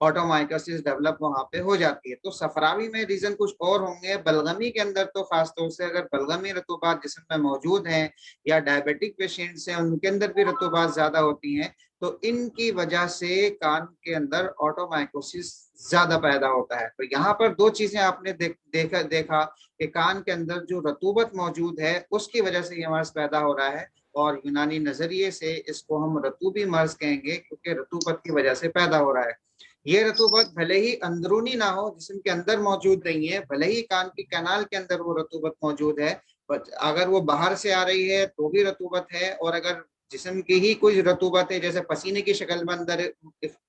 ऑटोमाइकोसिस डेवलप वहां पे हो जाती है। तो सफरावी में रीजन कुछ और होंगे। बलगमी के अंदर तो खासतौर से अगर बलगमी रतूबात जिस्म में मौजूद हैं, या डायबिटिक पेशेंट्स हैं उनके अंदर भी रतूबात ज्यादा होती हैं, तो इनकी वजह से कान के अंदर ऑटोमाइकोसिस ज्यादा पैदा होता है। तो यहाँ पर दो चीजें आपने देखा कि कान के अंदर जो रतूबत मौजूद है उसकी वजह से ये मर्ज पैदा हो रहा है, और यूनानी नजरिए से इसको हम रतूबी मर्ज कहेंगे, क्योंकि रतूबत की वजह से पैदा हो रहा है। ये रतूबत भले ही अंदरूनी ना हो, जिस्म के अंदर मौजूद नहीं है, भले ही कान की कैनाल के अंदर वो रतूबत मौजूद है, बट अगर वो बाहर से आ रही है तो भी रतूबत है। और अगर जिस्म की ही कुछ रतूबत है, जैसे पसीने की शक्ल में अंदर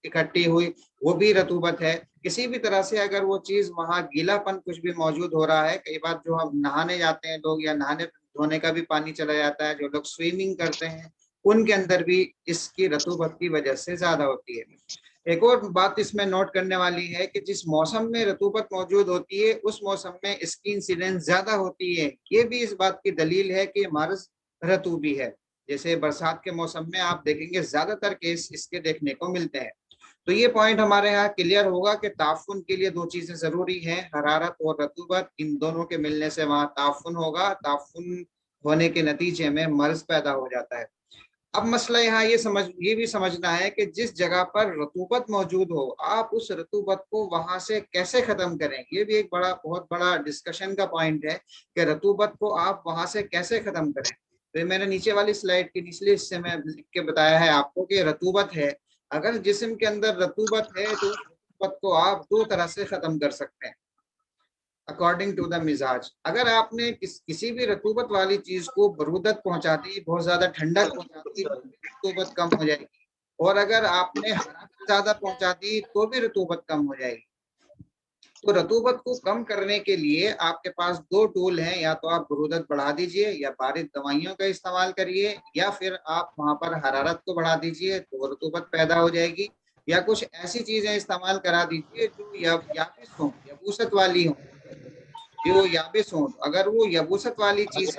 इकट्ठी हुई, वो भी रतूबत है। किसी भी तरह से अगर वो चीज वहां गीलापन कुछ भी मौजूद हो रहा है, कई बार जो हम नहाने जाते हैं लोग, या नहाने धोने का भी पानी चला जाता है, जो लोग स्विमिंग करते हैं, उनके अंदर भी इसकी रतूबत की वजह से ज्यादा होती है। एक और बात इसमें नोट करने वाली है कि जिस मौसम में रतूबत मौजूद होती है उस मौसम में इसकी इंसिडेंस ज्यादा होती है। ये भी इस बात की दलील है कि मर्ज रतूबी है। जैसे बरसात के मौसम में आप देखेंगे ज्यादातर केस इसके देखने को मिलते हैं। तो ये पॉइंट हमारे यहाँ क्लियर होगा कि ताफुन के लिए दो चीजें जरूरी हैं, हरारत और रतूबत। इन दोनों के मिलने से वहां ताफुन होगा। ताफुन होने के नतीजे में मर्ज पैदा हो जाता है। अब मसला यहाँ ये भी समझना है कि जिस जगह पर रतूबत मौजूद हो, आप उस रतूबत को वहां से कैसे खत्म करें। ये भी एक बहुत बड़ा डिस्कशन का पॉइंट है कि रतूबत को आप वहां से कैसे खत्म करें। तो ये मैंने नीचे वाली स्लाइड के निचले हिस्से में लिख के बताया है आपको कि रतूबत है। अगर जिस्म के अंदर रतूबत है तो उस रतूबत को आप दो तरह से खत्म कर सकते हैं, अकॉर्डिंग टू द मिजाज। अगर आपने किसी भी रतूबत वाली चीज को बरूदत पहुंचा दी, बहुत ज्यादा ठंडक पहुंचा दी, तो भी रतूबत कम हो जाएगी। और अगर आपने हरारत ज्यादा पहुंचा दी तो भी रतूबत कम हो जाएगी। तो रतूबत को कम करने के लिए आपके पास दो टूल हैं, या तो आप बरूदत बढ़ा दीजिए, या बारिद दवाइयों का इस्तेमाल करिए, या फिर आप वहां पर हरारत को बढ़ा दीजिए तो रतूबत पैदा हो जाएगी। या कुछ ऐसी चीजें इस्तेमाल करा दीजिए जो याबिस हों, यबूसत वाली हों। जो याबिस हो, अगर वो यबूसत वाली चीज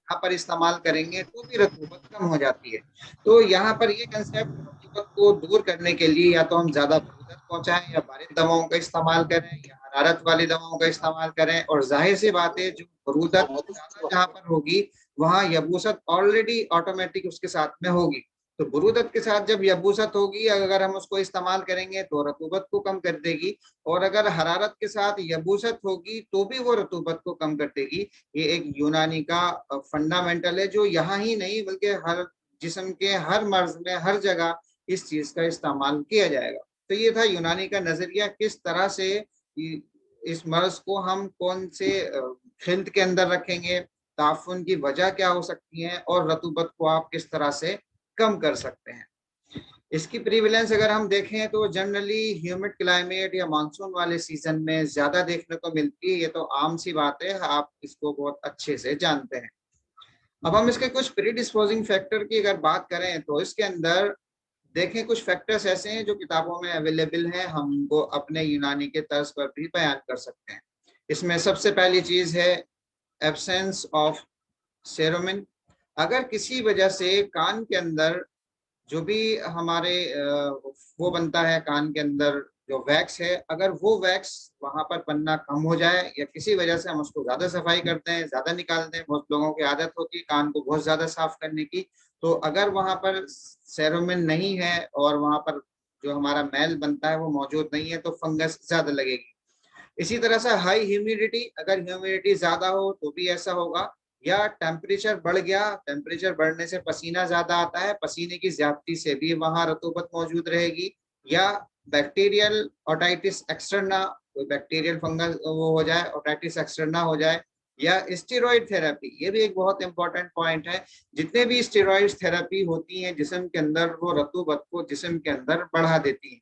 यहाँ पर इस्तेमाल करेंगे तो भी रतूबत कम हो जाती है। तो यहाँ पर ये कंसेप्ट, रतूबत को दूर करने के लिए या तो हम ज्यादा बरूदत पहुंचाएं, या बारिद दवाओं का इस्तेमाल करें, या हरारत वाली दवाओं का इस्तेमाल करें। और जाहिर सी बात है, जो बरूदत ज्यादा जहाँ पर होगी वहां यबूसत ऑलरेडी ऑटोमेटिक उसके साथ में होगी। तो बरूदत के साथ जब यबूसत होगी, अगर हम उसको इस्तेमाल करेंगे तो रतूबत को कम कर देगी। और अगर हरारत के साथ यबूसत होगी तो भी वो रतूबत को कम कर देगी। ये एक यूनानी का फंडामेंटल है, जो यहाँ ही नहीं बल्कि हर जिस्म के हर मर्ज में हर जगह इस चीज का इस्तेमाल किया जाएगा। तो ये था यूनानी का नजरिया, किस तरह से इस मर्ज को हम कौन से खिल्त के अंदर रखेंगे, ताफुन की वजह क्या हो सकती है, और रतूबत को आप किस तरह से कम कर सकते हैं। इसकी प्रीविलेंस अगर हम देखें तो जनरली ह्यूमिड क्लाइमेट या मानसून वाले सीजन में ज्यादा देखने को मिलती है, ये तो आम सी बात है, आप इसको बहुत अच्छे से जानते हैं। अब हम इसके कुछ प्री डिस्पोजिंग फैक्टर की अगर बात करें तो इसके अंदर देखें कुछ फैक्टर्स ऐसे हैं जो किताबों में अवेलेबल हैं, हम उनको अपने यूनानी के तर्ज पर भी बयान कर सकते हैं। इसमें सबसे पहली चीज है एब्सेंस ऑफ सेरोमिन। अगर किसी वजह से कान के अंदर जो भी हमारे वो बनता है, कान के अंदर जो वैक्स है, अगर वो वैक्स वहां पर बनना कम हो जाए या किसी वजह से हम उसको ज्यादा सफाई करते हैं, ज्यादा निकालते हैं, बहुत लोगों की आदत होती है कान को बहुत ज्यादा साफ करने की, तो अगर वहां पर सेरोमिन नहीं है और वहां पर जो हमारा मैल बनता है वो मौजूद नहीं है, तो फंगस ज्यादा लगेगी। इसी तरह से हाई ह्यूमिडिटी, अगर ह्यूमिडिटी ज्यादा हो तो भी ऐसा होगा, या टेम्परेचर बढ़ गया, टेम्परेचर बढ़ने से पसीना ज्यादा आता है, पसीने की ज्यादती से भी वहां रतूबत मौजूद रहेगी, या बैक्टीरियल ओटाइटिस एक्सटर्ना, कोई बैक्टीरियल फंगस वो हो जाए, ओटाइटिस एक्सटर्ना हो जाए, या स्टेरॉइड थेरेपी, ये भी एक बहुत इंपॉर्टेंट पॉइंट है। जितने भी स्टेरॉइड थेरेपी होती हैं जिस्म के अंदर, वो रतूबत को जिस्म के अंदर बढ़ा देती हैं।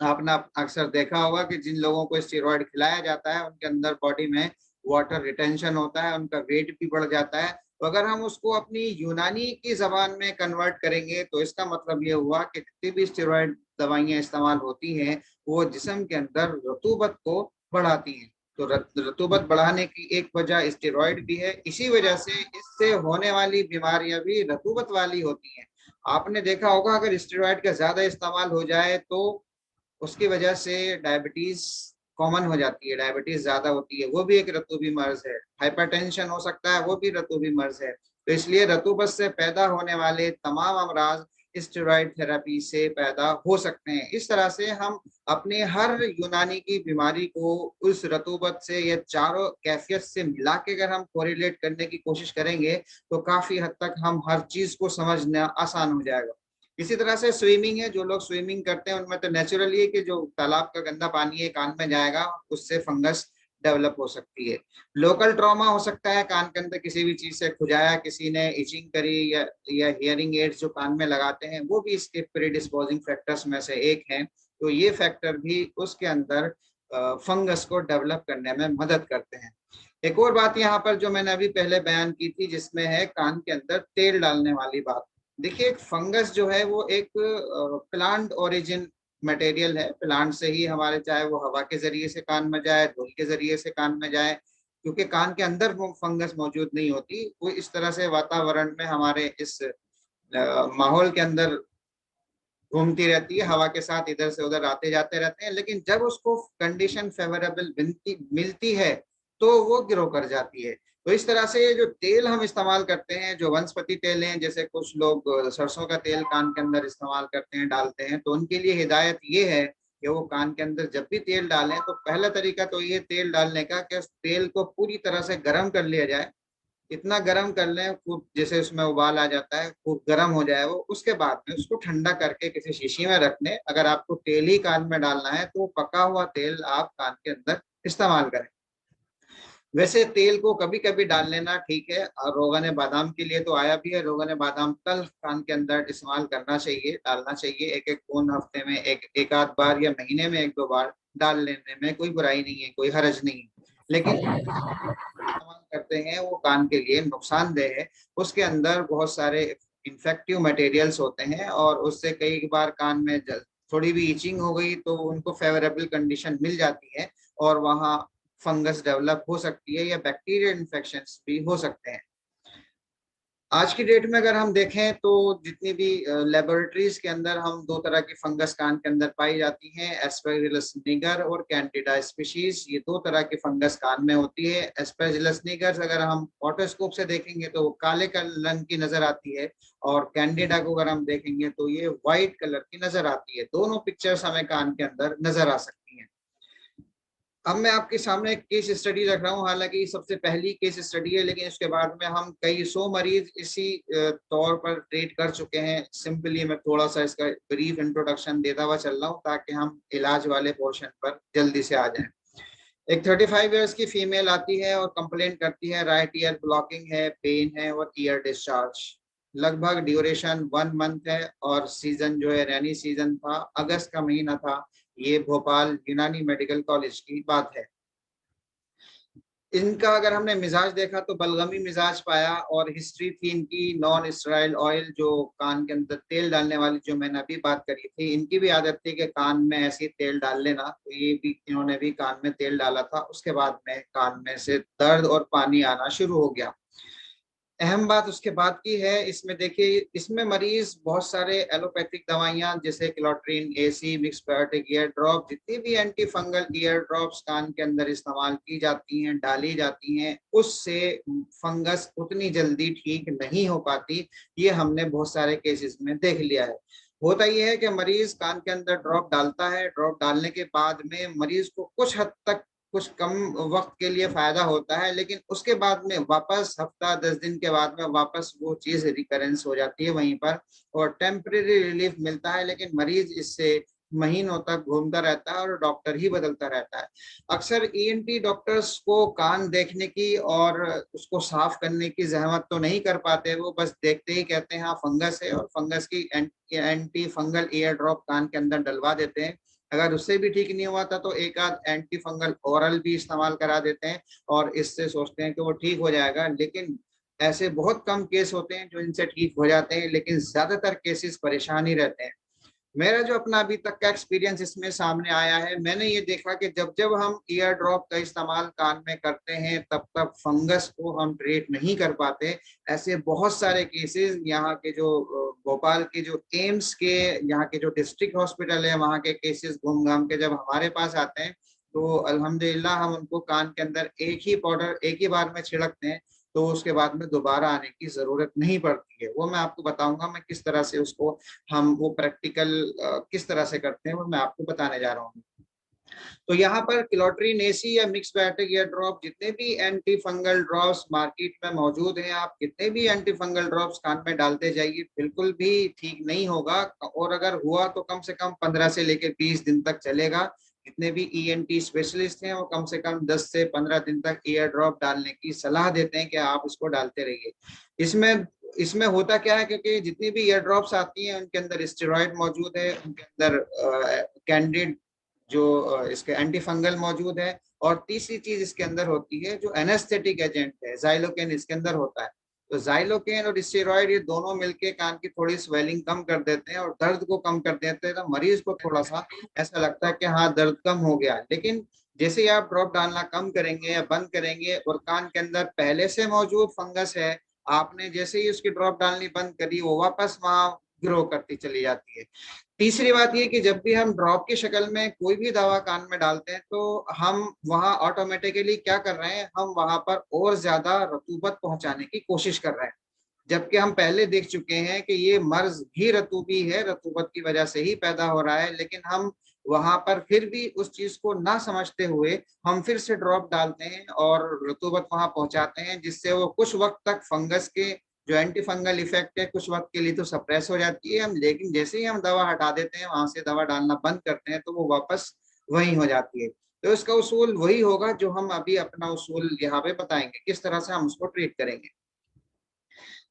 आपने अक्सर देखा होगा कि जिन लोगों को स्टेरॉइड खिलाया जाता है उनके अंदर बॉडी में वाटर रिटेंशन होता है, उनका वेट भी बढ़ जाता है। तो अगर हम उसको अपनी यूनानी की जबान में कन्वर्ट करेंगे तो इसका मतलब ये हुआ कि जितनी भी स्टेरॉइड दवाइयां इस्तेमाल होती हैं वो जिस्म के अंदर रतूबत को बढ़ाती हैं। तो रतूबत बढ़ाने की एक वजह स्टेरॉइड भी है, इसी वजह से इससे होने वाली बीमारियां भी रतूबत वाली होती हैं। आपने देखा होगा अगर स्टेरॉइड का ज्यादा इस्तेमाल हो जाए तो उसकी वजह से डायबिटीज कॉमन हो जाती है, डायबिटीज ज्यादा होती है, वो भी एक रतूबी मर्ज है। हाइपरटेंशन हो सकता है, वो भी रतूबी मर्ज है। तो इसलिए रतूबत से पैदा होने वाले तमाम अमराज स्टेरॉइड थेरेपी से पैदा हो सकते हैं। इस तरह से हम अपने हर यूनानी की बीमारी को उस रतूबत से या चारों कैफियत से मिला के अगर हम कोरिलेट करने की कोशिश करेंगे तो काफी हद तक हम हर चीज को समझना आसान हो जाएगा। इसी तरह से स्विमिंग है, जो लोग स्विमिंग करते हैं उनमें तो नेचुरली है कि जो तालाब का गंदा पानी है कान में जाएगा, उससे फंगस डेवलप हो सकती है। लोकल ट्रॉमा हो सकता है, कान के अंदर किसी भी चीज से खुजाया, किसी ने इचिंग करी, या हियरिंग एड्स जो कान में लगाते हैं वो भी इसके प्रीडिस्पोजिंग फैक्टर्स में से एक है। तो ये फैक्टर भी उसके अंदर फंगस को डेवलप करने में मदद करते हैं। एक और बात यहाँ पर जो मैंने अभी पहले बयान की थी जिसमें है कान के अंदर तेल डालने वाली बात। देखिए एक फंगस जो है वो एक प्लांट ओरिजिन मटेरियल है, प्लांट से ही हमारे, चाहे वो हवा के जरिए से कान में जाए, धूल के जरिए से कान में जाए, क्योंकि कान के अंदर वो फंगस मौजूद नहीं होती, वो इस तरह से वातावरण में हमारे इस माहौल के अंदर घूमती रहती है, हवा के साथ इधर से उधर आते जाते रहते हैं, लेकिन जब उसको कंडीशन फेवरेबल मिलती है तो वो ग्रो कर जाती है। तो इस तरह से जो तेल हम इस्तेमाल करते हैं, जो वनस्पति तेल हैं, जैसे कुछ लोग सरसों का तेल कान के अंदर इस्तेमाल करते हैं, डालते हैं, तो उनके लिए हिदायत ये है कि वो कान के अंदर जब भी तेल डालें तो पहला तरीका तो ये तेल डालने का कि उस तेल को पूरी तरह से गर्म कर लिया जाए, इतना गर्म कर लें खूब, जैसे उसमें उबाल आ जाता है, खूब गर्म हो जाए वो, उसके बाद में उसको ठंडा करके किसी शीशी में रख लें। अगर आपको तेल ही कान में डालना है तो पका हुआ तेल आप कान के अंदर इस्तेमाल करें। वैसे तेल को कभी कभी डाल लेना ठीक है, और रोगन बादाम के लिए तो आया भी है, रोगन बादाम तल कान के अंदर इस्तेमाल करना चाहिए, डालना चाहिए, एक एक खून हफ्ते में एक आध बार या महीने में एक दो बार डाल लेने में कोई बुराई नहीं है, कोई हर्ज नहीं है। लेकिन इस्तेमाल करते हैं वो कान के लिए नुकसानदेह है, उसके अंदर बहुत सारे इन्फेक्टिव मटेरियल्स होते हैं और उससे कई बार कान में थोड़ी भी इचिंग हो गई तो उनको फेवरेबल कंडीशन मिल जाती है और वहाँ फंगस डेवलप हो सकती है या बैक्टीरियल इन्फेक्शंस भी हो सकते हैं। आज की डेट में अगर हम देखें तो जितनी भी लेबोरेटरीज के अंदर हम दो तरह की फंगस कान के अंदर पाई जाती हैं, एस्पेजिलस निगर और कैंडिडा स्पीशीज, ये दो तरह की फंगस कान में होती है। एस्पेजिलस निगर अगर हम ऑटोस्कोप से देखेंगे तो काले रंग की नजर आती है, और कैंडिडा को अगर हम देखेंगे तो ये व्हाइट कलर की नजर आती है। दोनों पिक्चर्स हमें कान के अंदर नजर आ सकती हैं। अब मैं आपके सामने एक केस स्टडी रख रहा हूँ, हालांकि ये सबसे पहली केस स्टडी है, लेकिन इसके बाद में हम कई सौ मरीज इसी तौर पर ट्रीट कर चुके हैं। सिंपली मैं थोड़ा सा इसका ब्रीफ इंट्रोडक्शन देता हुआ चल रहा हूँ ताकि हम इलाज वाले पोर्शन पर जल्दी से आ जाएं। एक 35 इयर्स की फीमेल आती है और कंप्लेन करती है राइट ईयर ब्लॉकिंग है, पेन है और ईयर डिस्चार्ज। लगभग ड्यूरेशन 1 मंथ है और सीजन जो है रेनी सीजन था, अगस्त का महीना था। ये भोपाल यूनानी मेडिकल कॉलेज की बात है। इनका अगर हमने मिजाज देखा तो बलगमी मिजाज पाया, और हिस्ट्री थी इनकी नॉन स्टेराइल ऑयल, जो कान के अंदर तेल डालने वाली जो मैंने अभी बात करी थी, इनकी भी आदत थी कि कान में ऐसे तेल डाल लेना, तो ये भी इन्होंने भी कान में तेल डाला था। उसके बाद में कान में से दर्द और पानी आना शुरू हो गया। अहम बात उसके बाद की है, इसमें देखिए इसमें मरीज बहुत सारे एलोपैथिक दवाइयां जैसे Clotrin, AC, mix biotic ear drop, जितनी भी एंटी फंगल ईयर ड्रॉप्स कान के अंदर इस्तेमाल की जाती हैं, डाली जाती हैं, उससे फंगस उतनी जल्दी ठीक नहीं हो पाती। ये हमने बहुत सारे केसेस में देख लिया है। होता यह है कि मरीज कान के अंदर ड्रॉप डालता है, ड्रॉप डालने के बाद में मरीज को कुछ हद तक कुछ कम वक्त के लिए फायदा होता है, लेकिन उसके बाद में वापस हफ्ता 10 दिन के बाद में वापस वो चीज रिकरेंस हो जाती है वहीं पर, और टेम्परेरी रिलीफ मिलता है, लेकिन मरीज इससे महीनों तक घूमता रहता है और डॉक्टर ही बदलता रहता है। अक्सर ईएनटी डॉक्टर्स को कान देखने की और उसको साफ करने की जहमत तो नहीं कर पाते, वो बस देखते ही कहते हैं हाँ फंगस है, और फंगस की एंटी फंगल ईयर ड्रॉप कान के अंदर डलवा देते हैं। अगर उससे भी ठीक नहीं हुआ था तो एक आध एंटी फंगल ओरल भी इस्तेमाल करा देते हैं और इससे सोचते हैं कि वो ठीक हो जाएगा, लेकिन ऐसे बहुत कम केस होते हैं जो इनसे ठीक हो जाते हैं, लेकिन ज्यादातर केसेस परेशान ही रहते हैं। मेरा जो अपना अभी तक का एक्सपीरियंस इसमें सामने आया है, मैंने ये देखा कि जब जब हम ईयर ड्रॉप का इस्तेमाल कान में करते हैं तब तक फंगस को हम ट्रीट नहीं कर पाते। ऐसे बहुत सारे केसेस यहाँ के जो भोपाल के जो एम्स के यहाँ के जो डिस्ट्रिक्ट हॉस्पिटल है वहाँ के केसेस घूम घाम के जब हमारे पास आते हैं, तो अल्हम्दुलिल्लाह हम उनको कान के अंदर एक ही पाउडर एक ही बार में छिड़कते हैं, तो उसके बाद में दोबारा आने की जरूरत नहीं पड़ती है। वो मैं आपको बताऊंगा मैं किस तरह से उसको हम वो प्रैक्टिकल किस तरह से करते हैं, वो मैं आपको बताने जा रहा हूँ। तो यहाँ पर क्लोट्रिन एसी या मिक्स बायोटिक ईयर ड्रॉप, जितने भी एंटी फंगल ड्रॉप्स मार्केट में मौजूद हैं, आप कितने भी एंटी फंगल ड्रॉप्स कान में डालते जाइए, बिल्कुल भी ठीक नहीं होगा, और अगर हुआ तो कम से कम 15 से लेकर 20 दिन तक चलेगा। जितने भी ईएनटी स्पेशलिस्ट हैं वो कम से कम 10 से 15 दिन तक ईयर ड्रॉप डालने की सलाह देते हैं कि आप इसको डालते रहिए। इसमें इसमें होता क्या है, क्योंकि जितनी भी ईयर ड्रॉप्स आती हैं उनके अंदर स्टेरॉइड मौजूद है, उनके अंदर कैंडिड जो इसके एंटी फंगल मौजूद है, और तीसरी चीज इसके अंदर होती है जो एनेस्थेटिक एजेंट है, जाइलोकेन इसके अंदर होता है। तो जाइलोकेन और स्टेरॉइड ये दोनों मिलके कान की थोड़ी स्वेलिंग कम कर देते हैं और दर्द को कम कर देते हैं, तो मरीज को थोड़ा सा ऐसा लगता है कि हाँ दर्द कम हो गया। लेकिन जैसे ही आप ड्रॉप डालना कम करेंगे या बंद करेंगे और कान के अंदर पहले से मौजूद फंगस है, आपने जैसे ही उसकी ड्रॉप डालनी बंद करी वो वापस वहां ग्रो करती चली जाती है। तीसरी बात ये कि जब भी हम ड्रॉप की शक्ल में कोई भी दवा कान में डालते हैं तो हम वहां ऑटोमेटिकली क्या कर रहे हैं, हम वहां पर और ज्यादा रतूबत पहुंचाने की कोशिश कर रहे हैं, जबकि हम पहले देख चुके हैं कि ये मर्ज भी रतूबी है, रतूबत की वजह से ही पैदा हो रहा है, लेकिन हम वहां पर फिर भी उस चीज को ना समझते हुए हम फिर से ड्रॉप डालते हैं और रतूबत वहां पहुंचाते हैं, जिससे वो कुछ वक्त तक फंगस के जो एंटी फंगल इफेक्ट है कुछ वक्त के लिए तो सप्रेस हो जाती है हम, लेकिन जैसे ही हम दवा हटा देते हैं वहां से दवा डालना बंद करते हैं तो वो वापस वही हो जाती है। तो इसका उसूल वही होगा जो हम अभी अपना उसूल यहाँ पे बताएंगे, किस तरह से हम उसको ट्रीट करेंगे।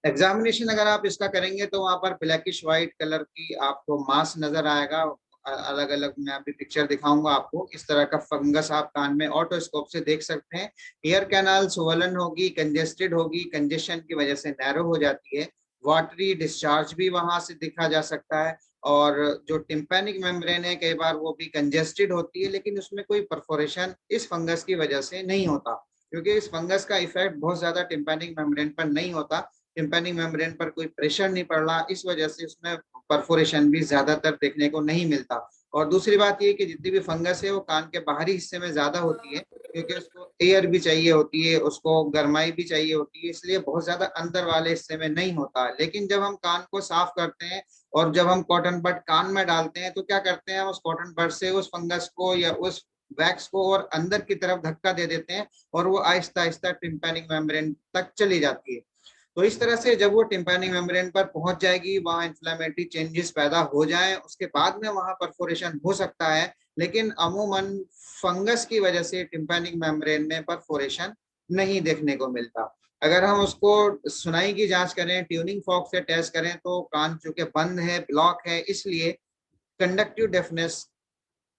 एग्जामिनेशन अगर आप इसका करेंगे तो वहां पर ब्लैकिश व्हाइट कलर की आपको मास नजर आएगा। अलग अलग मैं अभी पिक्चर दिखाऊंगा आपको, इस तरह का फंगस आप कान में ऑटोस्कोप से देख सकते हैं। ईयर कैनाल स्वलन होगी, कंजेस्टेड होगी, कंजेशन की वजह से नैरो हो जाती है। वाटरी डिस्चार्ज भी वहां से दिखा जा सकता है, और जो टिम्पैनिक मेम्ब्रेन है कई बार वो भी कंजेस्टेड होती है, लेकिन उसमें कोई परफोरेशन इस फंगस की वजह से नहीं होता, क्योंकि इस फंगस का इफेक्ट बहुत ज्यादा टिम्पैनिक मेम्ब्रेन पर नहीं होता, टिम्पैनिक मेम्ब्रेन पर कोई प्रेशर नहीं पड़ रहा, इस वजह से उसमें परफोरेशन भी ज्यादातर देखने को नहीं मिलता। और दूसरी बात ये कि जितनी भी फंगस है वो कान के बाहरी हिस्से में ज्यादा होती है, क्योंकि उसको एयर भी चाहिए होती है, उसको गर्माई भी चाहिए होती है, इसलिए बहुत ज्यादा अंदर वाले हिस्से में नहीं होता। लेकिन जब हम कान को साफ करते हैं और जब हम कॉटन बड कान में डालते हैं तो क्या करते हैं, हम उस कॉटन बड से उस फंगस को या उस वैक्स को और अंदर की तरफ धक्का दे देते हैं और वो आहिस्ता आहिस्ता टिम्पैनिक मेम्ब्रेन तक चली जाती है। तो इस तरह से जब वो टिम्पैनिक मेम्ब्रेन पर पहुंच जाएगी, वहां इन्फ्लेमेटरी चेंजेस पैदा हो जाएं, उसके बाद में वहां परफोरेशन हो सकता है, लेकिन अमूमन फंगस की वजह से टिम्पैनिक मेम्ब्रेन में परफोरेशन नहीं देखने को मिलता। अगर हम उसको सुनाई की जांच करें, ट्यूनिंग फॉर्क से टेस्ट करें, तो कान चूंकि बंद है, ब्लॉक है, इसलिए कंडक्टिव डेफनेस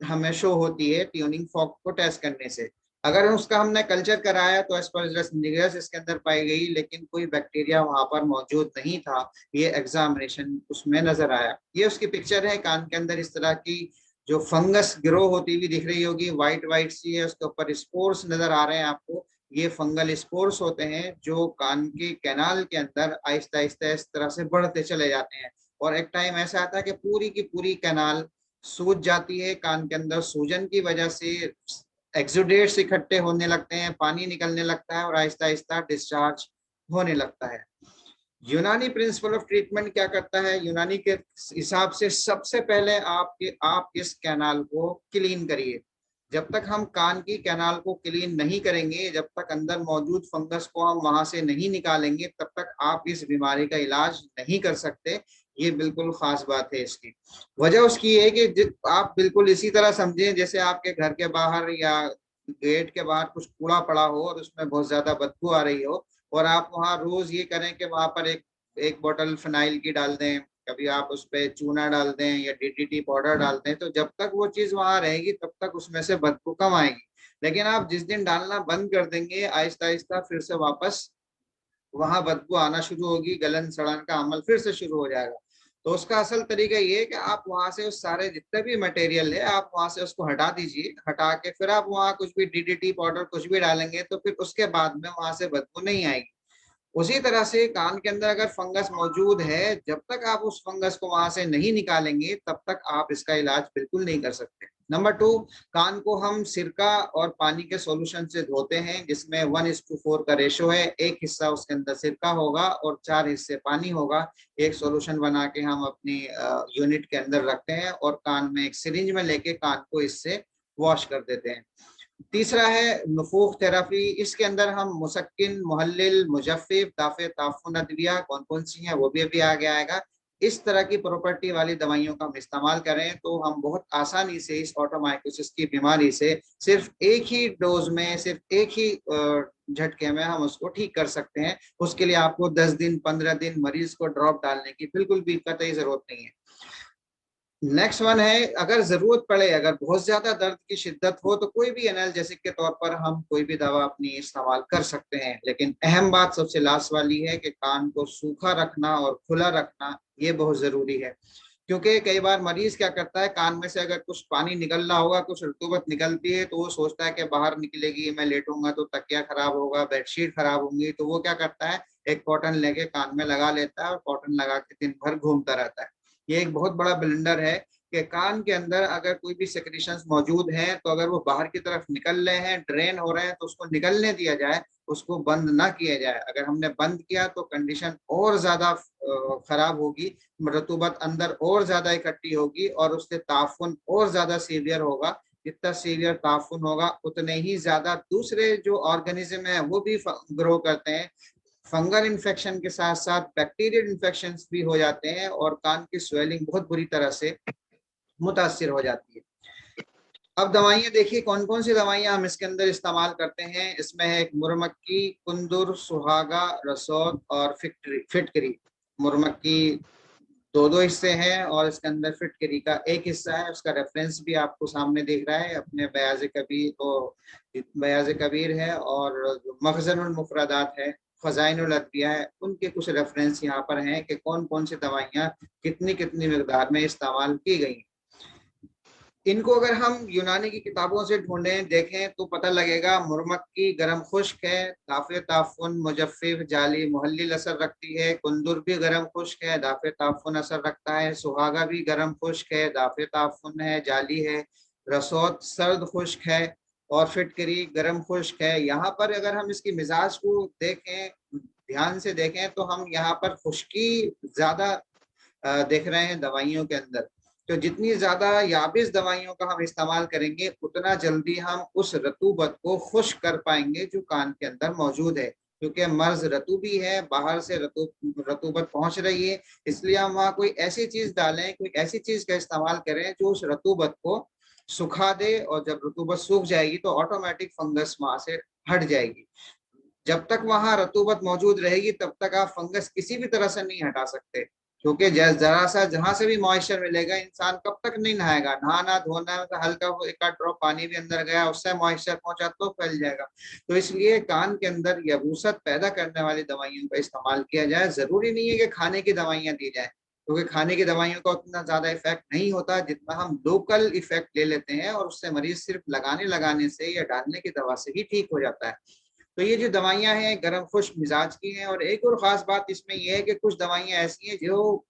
हमें शो होती है ट्यूनिंग फॉर्क को टेस्ट करने से। अगर उसका हमने कल्चर कराया तो एस्परजिलस निग्रस इसके अंदर पाई गई, लेकिन कोई बैक्टीरिया वहां पर मौजूद नहीं था, ये एग्जामिनेशन उसमें नजर आया। ये उसकी पिक्चर है, कान के अंदर इस तरह की जो फंगस ग्रो होती हुई दिख रही होगी, व्हाइट व्हाइट सी है, उसके ऊपर स्पोर्स नजर आ रहे हैं आपको। ये फंगल स्पोर्स होते हैं जो कान के कैनाल के अंदर आहिस्ता आहिस्ता इस तरह से बढ़ते चले जाते हैं, और एक टाइम ऐसा आता है कि पूरी की पूरी कैनाल सूज जाती है। कान के अंदर सूजन की वजह से एक्सुडेट्स इकट्ठे होने लगते हैं, पानी निकलने लगता है और आहिस्ता आहिस्ता डिस्चार्ज होने लगता है। यूनानी प्रिंसिपल ऑफ ट्रीटमेंट क्या करता है? यूनानी के हिसाब से सबसे पहले आप इस कैनाल को क्लीन करिए। जब तक हम कान की कैनाल को क्लीन नहीं करेंगे, जब तक अंदर मौजूद फंगस को हम वहां से नहीं निकालेंगे, तब तक आप इस बीमारी का इलाज नहीं कर सकते। ये बिल्कुल खास बात है। इसकी वजह उसकी है कि आप बिल्कुल इसी तरह समझें जैसे आपके घर के बाहर या गेट के बाहर कुछ कूड़ा पड़ा हो और उसमें बहुत ज्यादा बदबू आ रही हो, और आप वहां रोज ये करें कि वहां पर एक एक बोतल फिनाइल की डाल दें, कभी आप उस पर चूना डाल दें या डीडीटी पाउडर डाल दें, तो जब तक वो चीज वहां रहेगी तब तक उसमें से बदबू कम आएगी। लेकिन आप जिस दिन डालना बंद कर देंगे, आहिस्ता आहिस्ता फिर से वापस वहां बदबू आना शुरू होगी, गलन सड़न का अमल फिर से शुरू हो जाएगा। तो उसका असल तरीका ये है कि आप वहां से उस सारे जितने भी मटेरियल है, आप वहां से उसको हटा दीजिए। हटा के फिर आप वहां कुछ भी डीडीटी पाउडर कुछ भी डालेंगे तो फिर उसके बाद में वहां से बदबू नहीं आएगी। उसी तरह से कान के अंदर अगर फंगस मौजूद है, जब तक आप उस फंगस को वहां से नहीं निकालेंगे तब तक आप इसका इलाज बिल्कुल नहीं कर सकते। नंबर 2, कान को हम सिरका और पानी के सॉल्यूशन से धोते हैं, जिसमें 1:4 का रेशो है। एक हिस्सा उसके अंदर सिरका होगा और 4 हिस्से पानी होगा। एक सॉल्यूशन बना के हम अपनी यूनिट के अंदर रखते हैं और कान में एक सिरिंज में लेके कान को इससे वॉश कर देते हैं। तीसरा है नफूख थेरापी। इसके अंदर हम मुसक्किन, मुहल्लिल, मुजफ्फिफ, दाफे ताफुन अद्विया कौन कौन सी हैं वो भी अभी आगे आएगा। इस तरह की प्रॉपर्टी वाली दवाइयों का हम इस्तेमाल करें तो हम बहुत आसानी से इस ऑटोमाइकोसिस की बीमारी से सिर्फ एक ही डोज में, सिर्फ एक ही झटके में हम उसको ठीक कर सकते हैं। उसके लिए आपको 10 दिन 15 दिन मरीज को ड्रॉप डालने की बिल्कुल भी कतई जरूरत नहीं है। नेक्स्ट वन है, अगर जरूरत पड़े, अगर बहुत ज्यादा दर्द की शिद्दत हो तो कोई भी एनाल्जेसिक के तौर पर हम कोई भी दवा अपनी इस्तेमाल कर सकते हैं। लेकिन अहम बात सबसे लास्ट वाली है कि कान को सूखा रखना और खुला रखना ये बहुत जरूरी है। क्योंकि कई बार मरीज क्या करता है, कान में से अगर कुछ पानी निकल रहा होगा, कुछ रतूबत निकलती है, तो वो सोचता है कि बाहर निकलेगी, मैं लेटूंगा तो तकिया खराब होगा, बेडशीट खराब होंगी, तो वो क्या करता है, एक कॉटन लेके कान में लगा लेता है और कॉटन लगा के दिन भर घूमता रहता है। ये एक बहुत बड़ा ब्लंडर है कि कान के अंदर अगर कोई भी सेक्रेशंस मौजूद हैं, तो अगर वो बाहर की तरफ निकल रहे हैं, ड्रेन हो रहे हैं, तो उसको निकलने दिया जाए, उसको बंद ना किया जाए। अगर हमने बंद किया तो कंडीशन और ज्यादा खराब होगी, रतूबत अंदर और ज्यादा इकट्ठी होगी और उससे ताफुन और ज्यादा सीवियर होगा। जितना सीवियर ताफुन होगा उतने ही ज्यादा दूसरे जो ऑर्गेनिज्म है वो भी ग्रो करते हैं। फंगल इन्फेक्शन के साथ साथ बैक्टीरियल इन्फेक्शन भी हो जाते हैं और कान की स्वेलिंग बहुत बुरी तरह से मुतासिर हो जाती है। अब दवाइयाँ देखिए कौन कौन सी दवाइयाँ हम इसके अंदर इस्तेमाल करते हैं। इसमें है एक मुरमक्की, कुंदुर, सुहागा, रसौद और फिटकरी। मुरमक्की दो दो हिस्से हैं और इसके अंदर फिटकरी का एक हिस्सा है। उसका रेफरेंस भी आपको सामने दिख रहा है अपने बयाज कबीर, तो बयाज कबीर है, और मखज़नुल मुफरदात है, खजाइनुल अदविया है, उनके कुछ रेफरेंस यहाँ पर हैं कि कौन कौन सी दवाइयाँ कितनी कितनी मिकदार में इस्तेमाल की गई। इनको अगर हम यूनानी की किताबों से ढूंढें, देखें, तो पता लगेगा मुरमक्की गरम खुश्क है, दाफे ताफुन, मुजफ्फिफ, जाली, मुहल्लिल असर रखती है। कुंदुर भी गरम खुश्क है, दाफे ताफुन असर रखता है। सुहागा भी गरम खुश्क है, दाफे ताफुन है, जाली है। रसौत सर्द खुश्क है और फिटकरी गरम खुश्क है। यहाँ पर अगर हम इसकी मिजाज को देखें, ध्यान से देखें, तो हम यहाँ पर खुश्की ज्यादा देख रहे हैं दवाइयों के अंदर। तो जितनी ज्यादा याबिस दवाइयों का हम इस्तेमाल करेंगे उतना जल्दी हम उस रतूबत को खुश्क कर पाएंगे जो कान के अंदर मौजूद है, क्योंकि मर्ज रतूबी है, बाहर से रतूबत पहुंच रही है। इसलिए हम वहाँ कोई ऐसी चीज डालें, कोई ऐसी चीज का इस्तेमाल करें जो उस रतूबत को सुखा दे, और जब रतूबत सूख जाएगी तो ऑटोमेटिक फंगस वहां से हट जाएगी। जब तक वहां रतूबत मौजूद रहेगी तब तक आप फंगस किसी भी तरह से नहीं हटा सकते, क्योंकि जरा सा जहां से भी मॉइस्चर मिलेगा, इंसान कब तक नहीं नहाएगा, नहाना धोना तो हल्का एक आध ड्रॉप पानी भी अंदर गया, उससे मॉइस्चर पहुंचा तो फैल जाएगा। तो इसलिए कान के अंदर यबूसत पैदा करने वाली दवाइयों का इस्तेमाल किया जाए। जरूरी नहीं है कि खाने की दवाइयां दी जाए, क्योंकि खाने की दवाइयों का उतना ज्यादा इफेक्ट नहीं होता जितना हम लोकल इफेक्ट ले लेते हैं, और उससे मरीज सिर्फ लगाने लगाने से या डालने की दवा से ही ठीक हो जाता है। तो ये जो दवाइयां हैं गर्म खुश्क मिजाज की हैं। और एक और खास बात इसमें यह है कि कुछ दवाइयां ऐसी हैं जो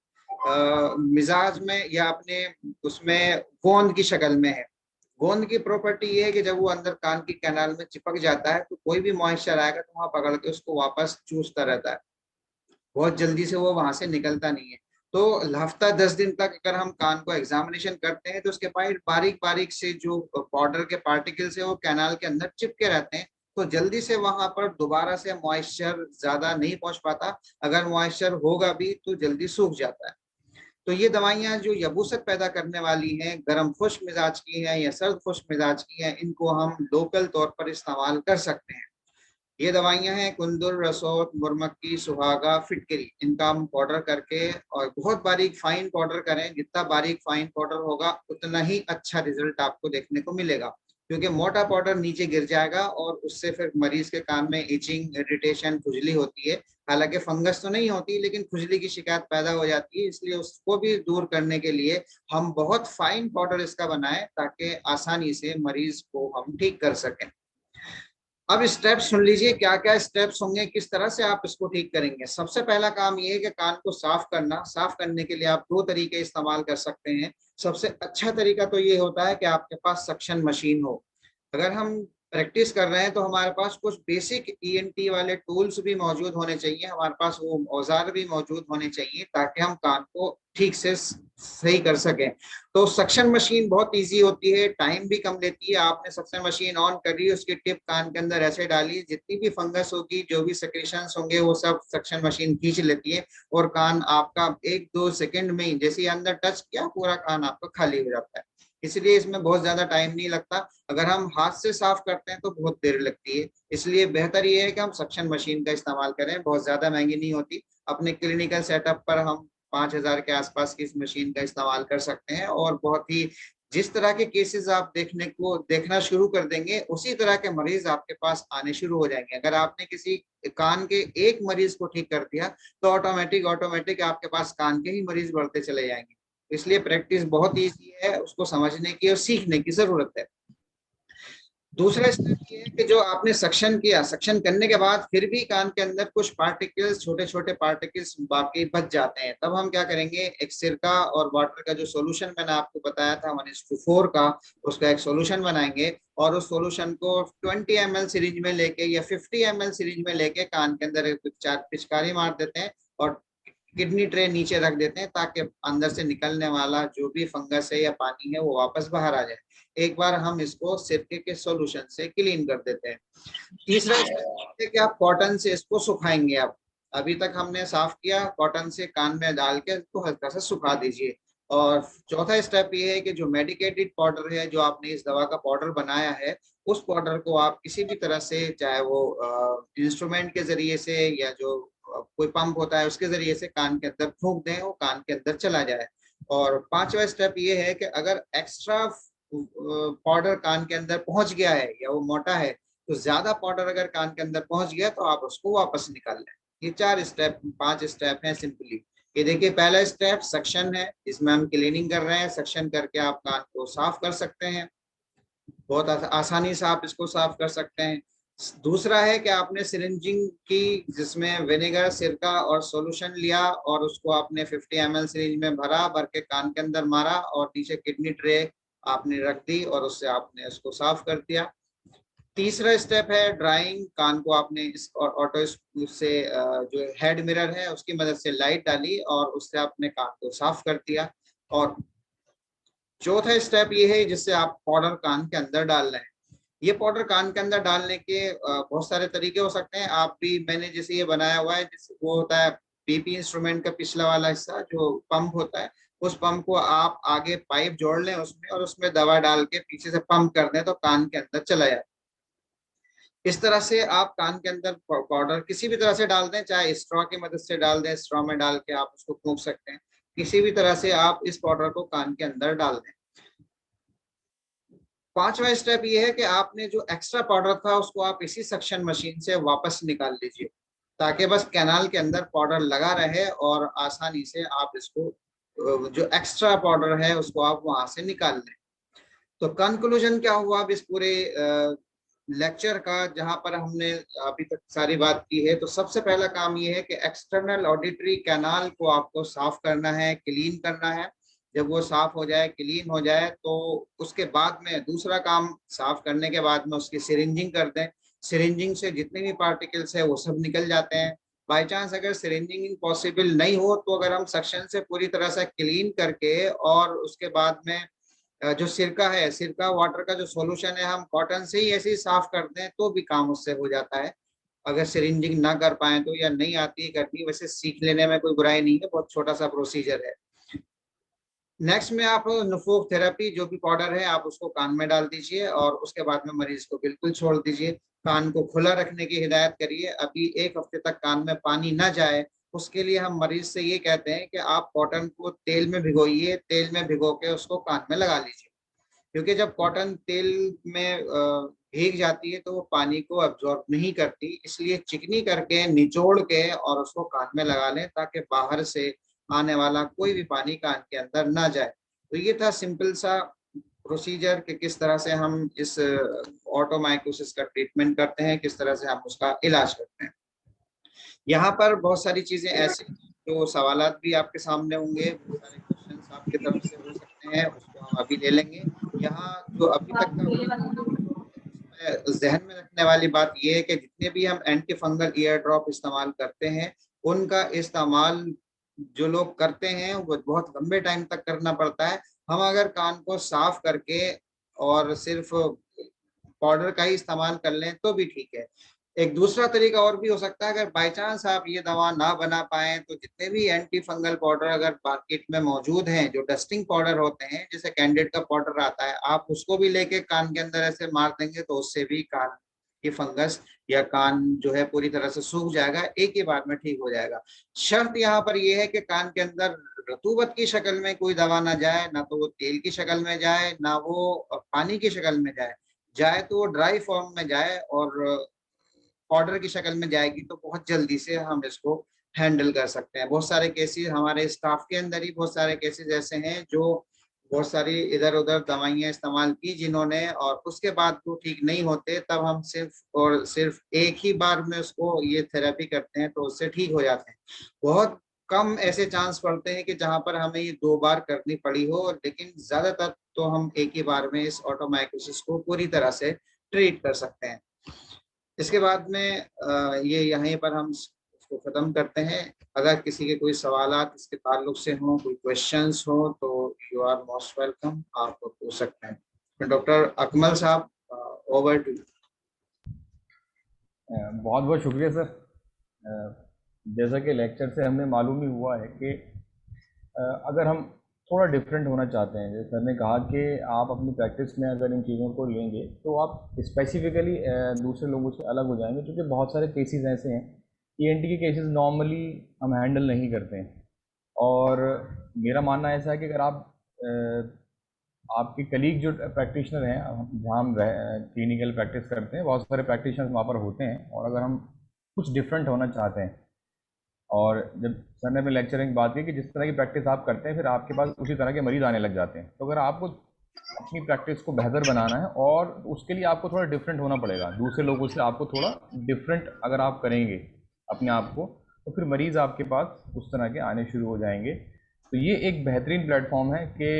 मिजाज में या अपने उसमें गोंद की शक्ल में है। गोंद की प्रॉपर्टी ये है कि जब वो अंदर कान की कैनाल में चिपक जाता है तो कोई भी मॉइस्चर आएगा तो वहां पकड़ के उसको वापस चूसता रहता है, बहुत जल्दी से वो वहां से निकलता नहीं है। तो हफ्ता 10 दिन तक अगर हम कान को एग्जामिनेशन करते हैं तो उसके बारीक बारीक से जो पाउडर के पार्टिकल्स है वो कैनाल के अंदर चिपके रहते हैं, तो जल्दी से वहां पर दोबारा से मॉइस्चर ज्यादा नहीं पहुंच पाता। अगर मॉइस्चर होगा भी तो जल्दी सूख जाता है। तो ये दवाइयां जो यबूसत पैदा करने वाली हैं, गर्म खुश्क मिजाज की हैं या सर्द खुश्क मिजाज की हैं, इनको हम लोकल तौर पर इस्तेमाल कर सकते हैं। ये दवाइयां हैं कुंदुर, रसोट, मुरमक्की, सुहागा, फिटकरी। इनका हम पाउडर करके और बहुत बारीक फाइन पाउडर करें, जितना बारीक फाइन पाउडर होगा उतना ही अच्छा रिजल्ट आपको देखने को मिलेगा, क्योंकि मोटा पाउडर नीचे गिर जाएगा और उससे फिर मरीज के कान में इचिंग, इरिटेशन, खुजली होती है। हालांकि फंगस तो नहीं होती लेकिन खुजली की शिकायत पैदा हो जाती है, इसलिए उसको भी दूर करने के लिए हम बहुत फाइन पाउडर इसका बनाएं ताकि आसानी से मरीज को हम ठीक कर सकें। अब स्टेप्स सुन लीजिए, क्या क्या स्टेप्स होंगे, किस तरह से आप इसको ठीक करेंगे। सबसे पहला काम ये है कि कान को साफ करना। साफ करने के लिए आप दो तरीके इस्तेमाल कर सकते हैं। सबसे अच्छा तरीका तो ये होता है कि आपके पास सक्शन मशीन हो। अगर हम प्रैक्टिस कर रहे हैं तो हमारे पास कुछ बेसिक ईएनटी वाले टूल्स भी मौजूद होने चाहिए, हमारे पास वो औजार भी मौजूद होने चाहिए ताकि हम कान को ठीक से सही कर सकें। तो सक्शन मशीन बहुत इजी होती है, टाइम भी कम लेती है। आपने सक्शन मशीन ऑन करी, उसकी टिप कान के अंदर ऐसे डाली, जितनी भी फंगस होगी, जो भी सेक्रेशंस होंगे, वो सब सक्शन मशीन खींच लेती है और कान आपका 1-2 सेकंड में ही जैसे ही अंदर टच किया पूरा कान आपका खाली हो जाता है। इसलिए इसमें बहुत ज्यादा टाइम नहीं लगता। अगर हम हाथ से साफ करते हैं तो बहुत देर लगती है, इसलिए बेहतर ये है कि हम सक्शन मशीन का इस्तेमाल करें। बहुत ज्यादा महंगी नहीं होती। अपने क्लिनिकल सेटअप पर हम 5,000 के आसपास की इस मशीन का इस्तेमाल कर सकते हैं, और बहुत ही जिस तरह के केसेस आप देखना शुरू कर देंगे उसी तरह के मरीज आपके पास आने शुरू हो जाएंगे। अगर आपने किसी कान के एक मरीज को ठीक कर दिया तो ऑटोमेटिक ऑटोमेटिक आपके पास कान के ही मरीज बढ़ते चले जाएंगे। इसलिए प्रैक्टिस बहुत ईजी है, उसको समझने की और सीखने की जरूरत है। दूसरा स्टेप ये है कि जो आपने सक्शन किया, सक्शन करने के बाद फिर भी कान के अंदर कुछ पार्टिकल्स, छोटे छोटे पार्टिकल्स बाकी बच जाते हैं, तब हम क्या करेंगे, एक सिरका और वाटर का जो सॉल्यूशन मैंने आपको बताया था 1:4 का, उसका एक सॉल्यूशन बनाएंगे और उस सॉल्यूशन को 20 ml सिरिंज में लेके या 50 ml सिरिंज में लेके कान के अंदर एक पिचकारी मार देते हैं और किडनी ट्रे नीचे रख देते हैं ताकि अंदर से निकलने वाला जो भी फंगस है या पानी है वो वापस बाहर आ जाए। एक बार हम इसको सिरके के सॉल्यूशन से क्लीन कर देते हैं। तीसरा स्टेप है कि आप कॉटन से इसको सुखाएंगे। आप अभी तक हमने साफ किया, कॉटन से कान में डाल के इसको हल्का सा सुखा दीजिए। और चौथा स्टेप ये है कि जो मेडिकेटेड पाउडर है, जो आपने इस दवा का पाउडर बनाया है, उस पाउडर को आप किसी भी तरह से, चाहे वो इंस्ट्रूमेंट के जरिए से या जो कोई पंप होता है उसके जरिए से कान के अंदर फूंक दें, वो कान के अंदर चला जाए। और पांचवा स्टेप ये है कि अगर एक्स्ट्रा पाउडर कान के अंदर पहुंच गया है या वो मोटा है, तो ज्यादा पाउडर अगर कान के अंदर पहुंच गया तो आप उसको वापस निकाल लें। ये 5 स्टेप हैं सिंपली। ये देखिए, पहला स्टेप सक्शन है, इसमें हम क्लीनिंग कर रहे हैं। सक्शन करके आप कान को साफ कर सकते हैं, बहुत आसानी से आप इसको साफ कर सकते हैं। दूसरा है कि आपने सिरिंजिंग की, जिसमें विनेगर, सिरका और सॉल्यूशन लिया और उसको आपने 50 ml सिरिंज में भरा, भर के कान के अंदर मारा और नीचे किडनी ट्रे आपने रख दी और उससे आपने उसको साफ कर दिया। तीसरा स्टेप है ड्राइंग। कान को आपने इस ऑटो से जो हेड मिरर है उसकी मदद से लाइट डाली और उससे आपने कान को साफ कर दिया। और चौथा स्टेप ये है जिससे आप पाउडर कान के अंदर डाल रहे हैं। ये पाउडर कान के अंदर डालने के बहुत सारे तरीके हो सकते हैं। आप भी, मैंने जैसे ये बनाया हुआ है, जिस वो होता है पीपी इंस्ट्रूमेंट का पिछला वाला हिस्सा जो पंप होता है, उस पंप को आप आगे पाइप जोड़ लें उसमें, और उसमें दवा डाल के पीछे से पंप कर दें तो कान के अंदर चला जाए। इस तरह से आप कान के अंदर पाउडर किसी भी तरह से डाल दें, चाहे स्ट्रॉ की मदद से डाल दें, स्ट्रॉ में डाल के आप उसको फूंक सकते हैं, किसी भी तरह से आप इस पाउडर को कान के अंदर डाल दें। पांचवा स्टेप ये है कि आपने जो एक्स्ट्रा पाउडर था उसको आप इसी सक्शन मशीन से वापस निकाल लीजिए, ताकि बस कैनाल के अंदर पाउडर लगा रहे और आसानी से आप इसको जो एक्स्ट्रा पाउडर है उसको आप वहां से निकाल लें। तो कंक्लूजन क्या हुआ अब इस पूरे लेक्चर का, जहां पर हमने अभी तक सारी बात की है, तो सबसे पहला काम ये है कि एक्सटर्नल ऑडिटरी कैनाल को आपको साफ करना है, क्लीन करना है। जब वो साफ हो जाए, क्लीन हो जाए, तो उसके बाद में दूसरा काम, साफ करने के बाद में उसकी सिरिंजिंग कर दें। सिरिंजिंग से जितने भी पार्टिकल्स है वो सब निकल जाते हैं। बाई चांस अगर सिरिंजिंग पॉसिबल नहीं हो तो अगर हम सक्शन से पूरी तरह से क्लीन करके और उसके बाद में जो सिरका है, सिरका वाटर का जो सॉल्यूशन है, हम कॉटन से ही ऐसे ही साफ कर दें तो भी काम उससे हो जाता है। अगर सिरिंजिंग ना कर पाए तो, या नहीं आती है करनी, वैसे सीख लेने में कोई बुराई नहीं है, बहुत छोटा सा प्रोसीजर है। नेक्स्ट में आप नुफूक थेरेपी, जो भी पाउडर है आप उसको कान में डाल दीजिए और उसके बाद में मरीज को बिल्कुल छोड़ दीजिए। कान को खुला रखने की हिदायत करिए। अभी 1 हफ्ते तक कान में पानी ना जाए, उसके लिए हम मरीज से ये कहते हैं कि आप कॉटन को तेल में भिगोइए, तेल में भिगो के उसको कान में लगा लीजिए। क्योंकि जब कॉटन तेल में भीग जाती है तो वो पानी को अब्जॉर्ब नहीं करती, इसलिए चिकनी करके निचोड़ के और उसको कान में लगा लें, ताकि बाहर से आने वाला कोई भी पानी कान के अंदर ना जाए। तो ये था सिंपल सा प्रोसीजर कि किस तरह से हम इस ऑटोमाइकोसिस का ट्रीटमेंट करते हैं, किस तरह से हम उसका इलाज करते हैं। यहाँ पर बहुत सारी चीजें ऐसी जो सवालात भी आपके सामने होंगे, बहुत सारे क्वेश्चंस आपकी तरफ से हो सकते हैं, उसको हम अभी ले लेंगे। यहाँ जो अभी तक का उसमें जहन में रखने वाली बात यह है कि जितने भी हम एंटी फंगल ईयर ड्रॉप इस्तेमाल करते हैं, उनका इस्तेमाल जो लोग करते हैं वो बहुत लंबे टाइम तक करना पड़ता है। हम अगर कान को साफ करके और सिर्फ पाउडर का ही इस्तेमाल कर लें तो भी ठीक है। एक दूसरा तरीका और भी हो सकता है, अगर बाई चांस आप ये दवा ना बना पाए तो जितने भी एंटी फंगल पाउडर अगर मार्केट में मौजूद हैं, जो डस्टिंग पाउडर होते हैं, जैसे कैंडिड का पाउडर आता है, आप उसको भी लेके कान के अंदर ऐसे मार देंगे तो उससे भी कान की फंगस या कान जो है पूरी तरह से सूख जाएगा, एक ही बार में ठीक हो जाएगा। शर्त यहाँ पर यह है कि कान के अंदर रतूबत की शक्ल में कोई दवा ना जाए, ना तो वो तेल की शक्ल में जाए, ना वो पानी की शक्ल में जाए। जाए तो वो ड्राई फॉर्म में जाए, और पाउडर की शक्ल में जाएगी तो बहुत जल्दी से हम इसको हैंडल कर सकते हैं। बहुत सारे केसेस हमारे स्टाफ के अंदर ही, बहुत सारे केसेस ऐसे हैं जो बहुत सारी इधर उधर दवाइयां इस्तेमाल की जिन्होंने, और उसके बाद वो ठीक नहीं होते, तब हम सिर्फ और सिर्फ एक ही बार में उसको ये थेरेपी करते हैं तो उससे ठीक हो जाते हैं। बहुत कम ऐसे चांस पड़ते हैं कि जहां पर हमें ये 2 बार करनी पड़ी हो, लेकिन ज्यादातर तो हम एक ही बार में इस ऑटोमाइकोसिस को पूरी तरह से ट्रीट कर सकते हैं। इसके बाद में ये यहीं पर हम इसको खत्म करते हैं। अगर किसी के कोई सवालात इसके ताल्लुक से हों, कोई क्वेश्चंस हो, तो यू आर मोस्ट वेलकम, आप पूछ सकते हैं। डॉक्टर अकमल साहब, ओवर टू। बहुत बहुत शुक्रिया सर। जैसा कि लेक्चर से हमें मालूम ही हुआ है कि अगर हम थोड़ा डिफरेंट होना चाहते हैं, जैसे सर ने कहा कि आप अपनी प्रैक्टिस में अगर इन चीज़ों को लेंगे तो आप स्पेसिफिकली दूसरे लोगों से अलग हो जाएंगे, क्योंकि बहुत सारे केसेस ऐसे हैं, ईएनटी के केसेस नॉर्मली हम हैंडल नहीं करते हैं। और मेरा मानना ऐसा है कि अगर आप आपके कलीग जो प्रैक्टिशनर हैं, जहाँ हम क्लिनिकल प्रैक्टिस करते हैं, बहुत सारे प्रैक्टिशनर्स वहाँ पर होते हैं, और अगर हम कुछ डिफरेंट होना चाहते हैं, और जब सर ने अपने लेक्चर में बात की कि जिस तरह की प्रैक्टिस आप करते हैं फिर आपके पास उसी तरह के मरीज आने लग जाते हैं, तो अगर आपको अपनी प्रैक्टिस को बेहतर बनाना है और उसके लिए आपको थोड़ा डिफरेंट होना पड़ेगा, दूसरे लोगों से आपको थोड़ा डिफरेंट अगर आप करेंगे अपने आप को, तो फिर मरीज़ आपके पास उस तरह के आने शुरू हो जाएंगे। तो ये एक बेहतरीन प्लेटफॉर्म है कि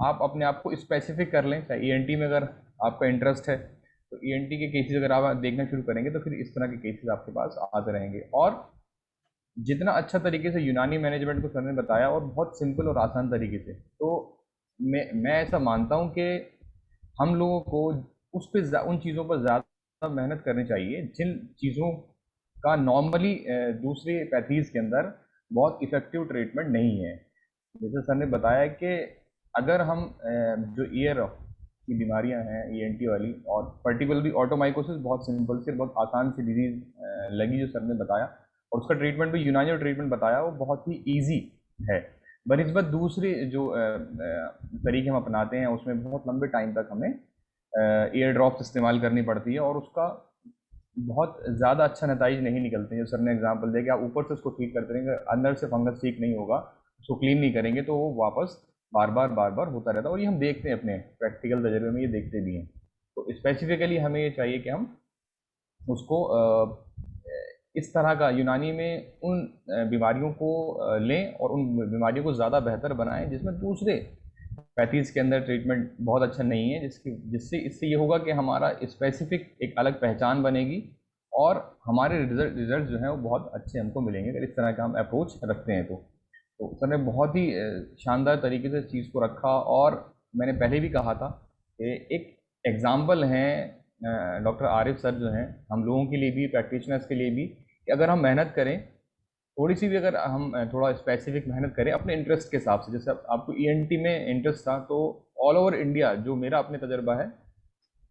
आप अपने आप को स्पेसिफिक कर लें। चाहे ईएनटी में अगर आपका इंटरेस्ट है तो ईएनटी के केसेस अगर आप देखना शुरू करेंगे तो फिर इस तरह के केसेस आपके पास आते रहेंगे। और जितना अच्छा तरीके से यूनानी मैनेजमेंट को सर ने बताया, और बहुत सिंपल और आसान तरीके से, तो मैं ऐसा मानता हूँ कि हम लोगों को उन चीज़ों पर ज़्यादा मेहनत करनी चाहिए जिन चीज़ों का नॉर्मली दूसरे पैथीज़ के अंदर बहुत इफ़ेक्टिव ट्रीटमेंट नहीं है। जैसे सर ने बताया कि अगर हम जो ईयर की बीमारियां हैं ईएनटी वाली, और पर्टिकुलरली ऑटोमाइकोसिस बहुत सिंपल से बहुत आसान सी डिजीज लगी जो सर ने बताया, और उसका ट्रीटमेंट भी यूनानी ट्रीटमेंट बताया वो बहुत ही ईजी है। बनस्बत दूसरे जो तरीके हम अपनाते हैं उसमें बहुत लंबे टाइम तक हमें ईयर ड्रॉप्स इस्तेमाल करनी पड़ती है, और उसका बहुत ज़्यादा अच्छा नतीजे नहीं निकलते हैं। जो सर ने एग्जांपल दिया कि आप ऊपर से उसको ठीक करते रहेंगे, अंदर से फंगस ठीक नहीं होगा, उसको क्लीन नहीं करेंगे तो वो वापस बार बार होता रहता है, और ये हम देखते हैं अपने प्रैक्टिकल तजर्बे में, ये देखते भी हैं। तो स्पेसिफिकली हमें ये चाहिए कि हम उसको इस तरह का यूनानी में उन बीमारियों को लें और उन बीमारियों को ज़्यादा बेहतर बनाएं जिसमें दूसरे पैथीज़ के अंदर ट्रीटमेंट बहुत अच्छा नहीं है, जिससे इससे ये होगा कि हमारा स्पेसिफिक एक अलग पहचान बनेगी, और हमारे रिजल्ट जो हैं वो बहुत अच्छे हमको मिलेंगे अगर इस तरह का हम अप्रोच रखते हैं। तो सर ने बहुत ही शानदार तरीके से इस चीज़ को रखा, और मैंने पहले भी कहा था कि एक एग्ज़ाम्पल हैं डॉक्टर आरिफ सर जो हैं हम लोगों के लिए भी, प्रैक्टिशनर्स के लिए भी, कि अगर हम मेहनत करें थोड़ी सी भी, अगर हम थोड़ा स्पेसिफिक मेहनत करें अपने इंटरेस्ट के हिसाब से, जैसे आपको ईएनटी में इंटरेस्ट था तो ऑल ओवर इंडिया जो मेरा अपने तजर्बा है,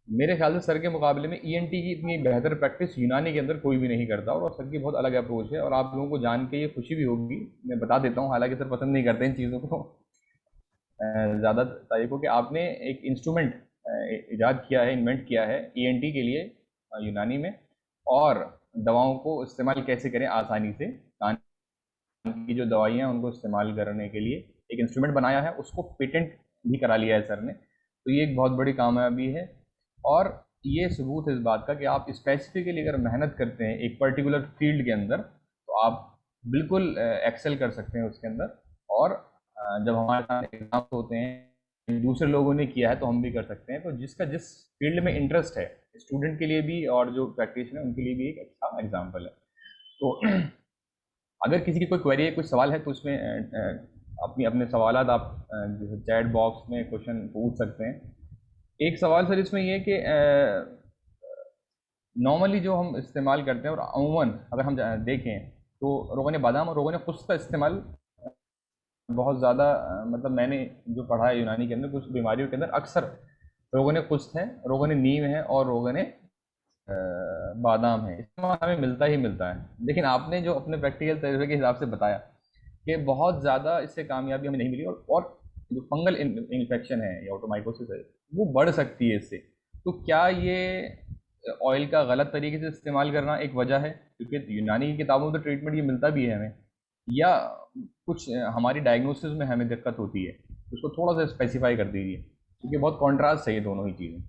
मेरे ख्याल से सर के मुकाबले में ईएनटी की इतनी बेहतर प्रैक्टिस यूनानी के अंदर कोई भी नहीं करता, और सर की बहुत अलग अप्रोच है, और आप लोगों को जान के ये खुशी भी होगी। मैं बता देता हूँ, हालांकि सर पसंद नहीं करते इन चीज़ों को ज़्यादा तारीखों कि आपने एक इंस्ट्रूमेंट इजाद किया है, इन्वेंट किया है ईएनटी के लिए यूनानी में, और दवाओं को इस्तेमाल कैसे करें आसानी से, कान की जो दवाइयाँ हैं उनको इस्तेमाल करने के लिए एक इंस्ट्रूमेंट बनाया है, उसको पेटेंट भी करा लिया है सर ने। तो ये एक बहुत बड़ी कामयाबी है, और ये सबूत है इस बात का कि आप स्पेसिफिकली अगर मेहनत करते हैं एक पर्टिकुलर फील्ड के अंदर तो आप बिल्कुल एक्सेल कर सकते हैं उसके अंदर। और जब हमारे साथ एग्जाम्स होते हैं दूसरे लोगों ने किया है तो हम भी कर सकते हैं। तो जिसका जिस फील्ड में इंटरेस्ट है स्टूडेंट के लिए भी और जो प्रैक्टिशनर है उनके लिए भी एक अच्छा एग्जाम्पल है। तो अगर किसी की कोई क्वेरी है, कोई सवाल है, तो उसमें अपनी अपने सवालात आप जैसे चैट बॉक्स में क्वेश्चन पूछ सकते हैं। एक सवाल सर इसमें ये कि नॉर्मली जो हम इस्तेमाल करते हैं और अमूमन अगर हम देखें तो रोगन बादाम और रोगन खुश्क का इस्तेमाल बहुत ज़्यादा मतलब मैंने जो पढ़ा है यूनानी के अंदर कुछ बीमारियों के अंदर अक्सर रोगन खुश्क है, रोगन नीम है और रोगन बादाम है, इस्तेमाल हमें मिलता ही मिलता है। लेकिन आपने जो अपने प्रैक्टिकल तरीके के हिसाब से बताया कि बहुत ज़्यादा इससे कामयाबी हमें नहीं मिली, और जो फंगल इन्फेक्शन है या ऑटोमाइकोसिस है वो बढ़ सकती है इससे। तो क्या ये ऑयल का गलत तरीके से इस्तेमाल करना एक वजह है, क्योंकि यूनानी की किताबों में तो ट्रीटमेंट ये मिलता भी है हमें, या कुछ हमारी डायग्नोसिस में हमें दिक्कत होती है? उसको थोड़ा सा स्पेसिफाई कर दीजिए, क्योंकि बहुत कॉन्ट्रास्ट है ये दोनों ही चीज़ें।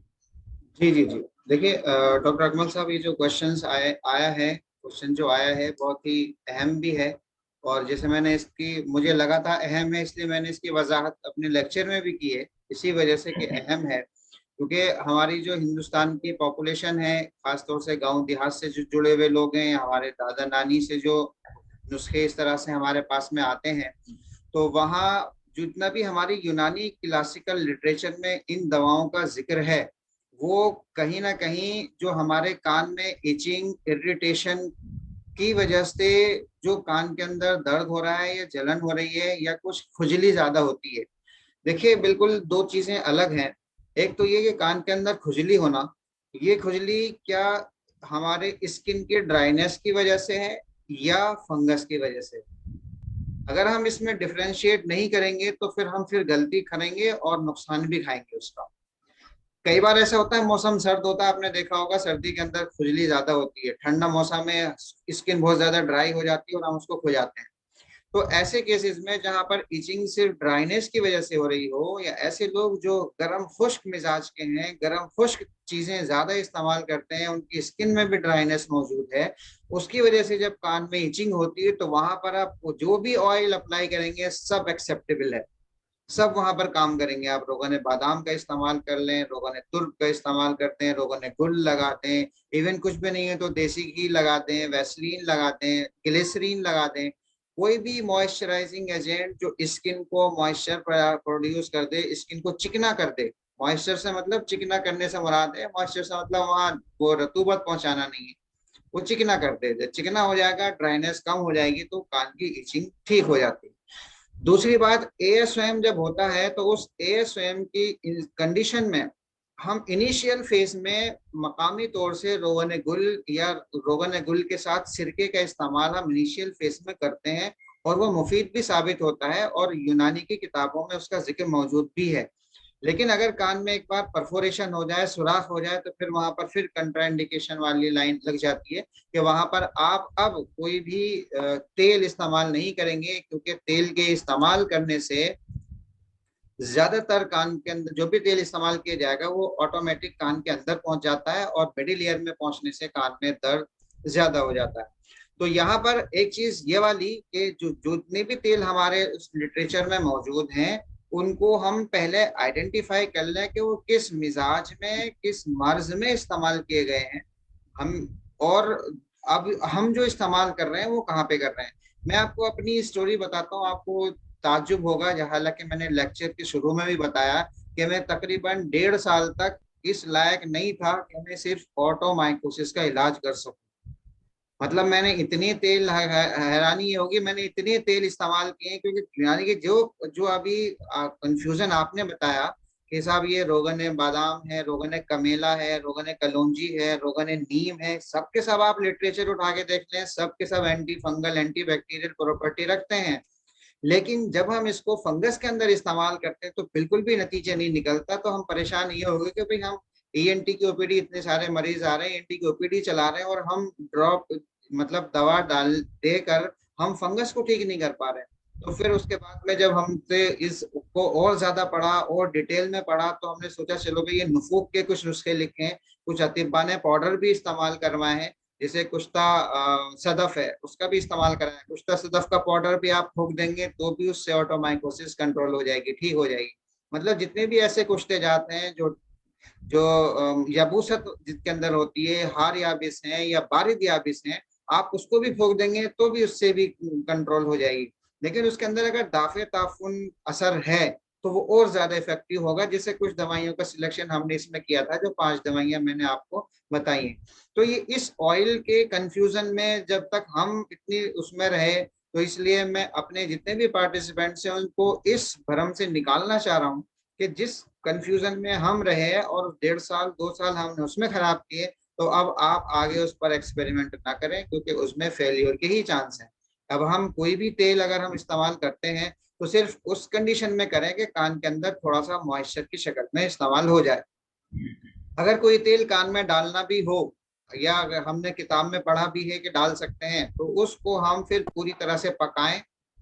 जी जी जी, देखिए डॉक्टर अकमल साहब, ये जो क्वेश्चंस आया है, क्वेश्चन जो आया है बहुत ही अहम भी है। और जैसे मैंने इसकी, मुझे लगा था अहम है इसलिए मैंने इसकी वजाहत अपने लेक्चर में भी की है, इसी वजह से कि अहम है, क्योंकि हमारी जो हिंदुस्तान की पॉपुलेशन है, खासतौर से गांव देहात से जो जुड़े हुए लोग हैं, हमारे दादा नानी से जो नुस्खे इस तरह से हमारे पास में आते हैं, तो वहाँ जितना भी हमारी यूनानी क्लासिकल लिटरेचर में इन दवाओं का जिक्र है, वो कहीं ना कहीं जो हमारे कान में इचिंग, इरिटेशन की वजह से जो कान के अंदर दर्द हो रहा है या जलन हो रही है या कुछ खुजली ज्यादा होती है। देखिए बिल्कुल दो चीजें अलग हैं। एक तो ये कि कान के अंदर खुजली होना, ये खुजली क्या हमारे स्किन के ड्राइनेस की वजह से है या फंगस की वजह से? अगर हम इसमें डिफरेंशिएट नहीं करेंगे तो फिर गलती करेंगे और नुकसान भी खाएंगे उसका। कई बार ऐसा होता है, मौसम सर्द होता है, आपने देखा होगा सर्दी के अंदर खुजली ज्यादा होती है, ठंडा मौसम में स्किन बहुत ज्यादा ड्राई हो जाती है और हम उसको खुजाते हैं। तो ऐसे केसेस में जहां पर इचिंग सिर्फ ड्राइनेस की वजह से हो रही हो, या ऐसे लोग जो गर्म खुश्क मिजाज के हैं, गर्म खुश्क चीजें ज्यादा इस्तेमाल करते हैं, उनकी स्किन में भी ड्राइनेस मौजूद है, उसकी वजह से जब कान में इचिंग होती है तो वहां पर आप जो भी ऑयल अप्लाई करेंगे सब एक्सेप्टेबल है, सब वहां पर काम करेंगे। आप रोगन बादाम का इस्तेमाल कर लें, रोगन तुर्क का इस्तेमाल करते हैं, रोगन गुल लगाते हैं, इवन कुछ भी नहीं है तो देसी घी लगाते हैं, वैसलीन लगाते हैं, ग्लिसरीन लगाते हैं, कोई भी मॉइस्चराइजिंग एजेंट जो स्किन को मॉइस्चर प्रोड्यूस कर दे, स्किन को चिकना कर दे, मॉइस्चर से मतलब चिकना करने से मुराद है, मॉइस्चर से मतलब वहाँ वो रतूबत पहुंचाना नहीं है, वो चिकना कर दे। जब चिकना हो जाएगा, ड्राइनेस कम हो जाएगी, तो कान की इचिंग ठीक हो जाती है। दूसरी बात, एएसओएम जब होता है तो उस एएसओएम की कंडीशन में हम इनिशियल फेज में मकामी तौर से रोगन गुल या रोगन गुल के साथ सिरके का इस्तेमाल हम इनिशियल फेज में करते हैं, और वो मुफीद भी साबित होता है और यूनानी की किताबों में उसका जिक्र मौजूद भी है। लेकिन अगर कान में एक बार परफोरेशन हो जाए, सुराख हो जाए, तो फिर वहां पर फिर कंट्राइंडिकेशन वाली लाइन लग जाती है कि वहां पर आप अब कोई भी तेल इस्तेमाल नहीं करेंगे, क्योंकि तेल के इस्तेमाल करने से ज्यादातर कान के अंदर जो भी तेल इस्तेमाल किया जाएगा वो ऑटोमेटिक कान के अंदर पहुंच जाता है, और मिडिल ईयर में पहुंचने से कान में दर्द ज्यादा हो जाता है। तो यहाँ पर एक चीज ये वाली कि जो जितने भी तेल हमारे उस लिटरेचर में मौजूद हैं, उनको हम पहले आइडेंटिफाई कर लें कि वो किस मिजाज में, किस मर्ज में इस्तेमाल किए गए हैं हम, और अब हम जो इस्तेमाल कर रहे हैं वो कहाँ पे कर रहे हैं। मैं आपको अपनी स्टोरी बताता हूँ, आपको ताज्जुब होगा, हालांकि मैंने लेक्चर के शुरू में भी बताया कि मैं तकरीबन 1.5 साल तक इस लायक नहीं था कि मैं सिर्फ ऑटोमाइकोसिस का इलाज कर सकूं। मतलब मैंने इतने तेल, हैरानी ये होगी, मैंने इतने तेल इस्तेमाल किए हैं, क्योंकि यानी कि जो जो अभी कंफ्यूजन आपने बताया कि साहब ये रोगन बादाम है, रोगन कमेला है, रोगन कलौंजी है, रोगन नीम है, सबके सब आप लिटरेचर उठा के देख लें, सबके सब anti fungal anti bacterial property रखते हैं। लेकिन जब हम इसको फंगस के अंदर इस्तेमाल करते हैं तो बिल्कुल भी नतीजा नहीं निकलता। तो हम परेशान ये हो गए कि भाई हम ईएनटी की ओपीडी, इतने सारे मरीज आ रहे हैं, ईएनटी की ओपीडी चला रहे हैं, और हम ड्रॉप मतलब दवा डाल देकर हम फंगस को ठीक नहीं कर पा रहे हैं। तो फिर उसके बाद में जब हमसे इसको और ज्यादा पढ़ा और डिटेल में पढ़ा, तो हमने सोचा चलो भाई ये नुफूक के कुछ नुस्खे लिखे हैं, कुछ अतिब्बा ने पाउडर भी इस्तेमाल करवाए हैं, जैसे कुश्ता सदफ है उसका भी इस्तेमाल करा है, कुश्ता सदफ का पाउडर भी आप फूक देंगे तो भी उससे ऑटोमाइकोसिस कंट्रोल हो जाएगी, ठीक हो जाएगी। मतलब जितने भी ऐसे कुश्ते जाते हैं जो जो यबूसत जिसके अंदर होती है, हार याबिस है या बारिद याबिस है, आप उसको भी फूक देंगे तो भी उससे भी कंट्रोल हो जाएगी। लेकिन उसके अंदर अगर दाफे ताफुन असर है तो वो और ज्यादा इफेक्टिव होगा, जिससे कुछ दवाइयों का सिलेक्शन हमने इसमें किया था, जो 5 दवाइयां मैंने आपको बताई हैं। तो ये इस ऑयल के कंफ्यूजन में जब तक हम इतनी उसमें रहे, तो इसलिए मैं अपने जितने भी पार्टिसिपेंट्स हैं उनको इस भ्रम से निकालना चाह रहा हूँ कि जिस कंफ्यूजन में हम रहे और 1.5 साल 2 साल हमने उसमें खराब किए, तो अब आप आगे उस पर एक्सपेरिमेंट ना करें, क्योंकि उसमें फेलियर के ही चांस हैं। अब हम कोई भी तेल अगर हम इस्तेमाल करते हैं तो सिर्फ उस कंडीशन में करें कि कान के अंदर थोड़ा सा मॉइस्चर की शक्ल में इस्तेमाल हो जाए। अगर कोई तेल कान में डालना भी हो, या अगर हमने किताब में पढ़ा भी है कि डाल सकते हैं, तो उसको हम फिर पूरी तरह से पकाएं,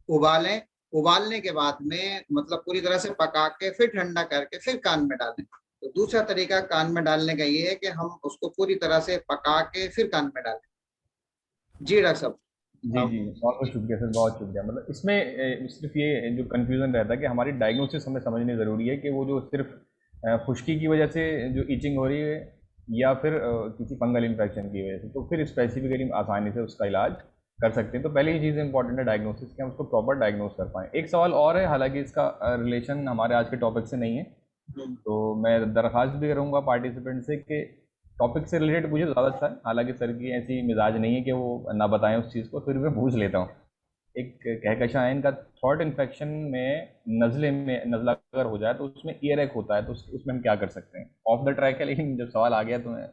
उबालें, उबालने के बाद में मतलब पूरी तरह से पका के फिर ठंडा करके फिर कान में डालें। तो दूसरा तरीका कान में डालने का ये है कि हम उसको पूरी तरह से पका के फिर कान में डालें। जी डॉक्टर साहब। जी जी, बहुत बहुत शुक्रिया सर, बहुत शुक्रिया। मतलब इसमें सिर्फ ये जो कन्फ्यूज़न रहता है कि हमारी डायग्नोसिस हमें समझनी ज़रूरी है कि वो जो सिर्फ खुश्की की वजह से जो ईचिंग हो रही है, या फिर किसी फंगल इन्फेक्शन की वजह से, तो फिर स्पेसिफिकली आसानी से उसका इलाज कर सकते हैं। तो पहले ये चीज़ इंपॉर्टेंट है डायग्नोसिस कि हम उसको प्रॉपर डायग्नोस कर पाएँ। एक सवाल और है, हालांकि इसका रिलेशन हमारे आज के टॉपिक से नहीं है, तो मैं दरख्वास्त भी करूँगा पार्टिसिपेंट से कि टॉपिक से रिलेटेड मुझे ज़्यादा अच्छा है। हालांकि सर की ऐसी मिजाज नहीं है कि वो ना बताएं उस चीज़ को, फिर भी मैं पूछ लेता हूँ। एक कहकशा है इनका, थ्रॉट इन्फेक्शन में नज़ले में नज़ला अगर हो जाए तो उसमें ईयर एक होता है, तो उसमें हम क्या कर सकते हैं? ऑफ द ट्रैक है, लेकिन जब सवाल आ गया तो मैं।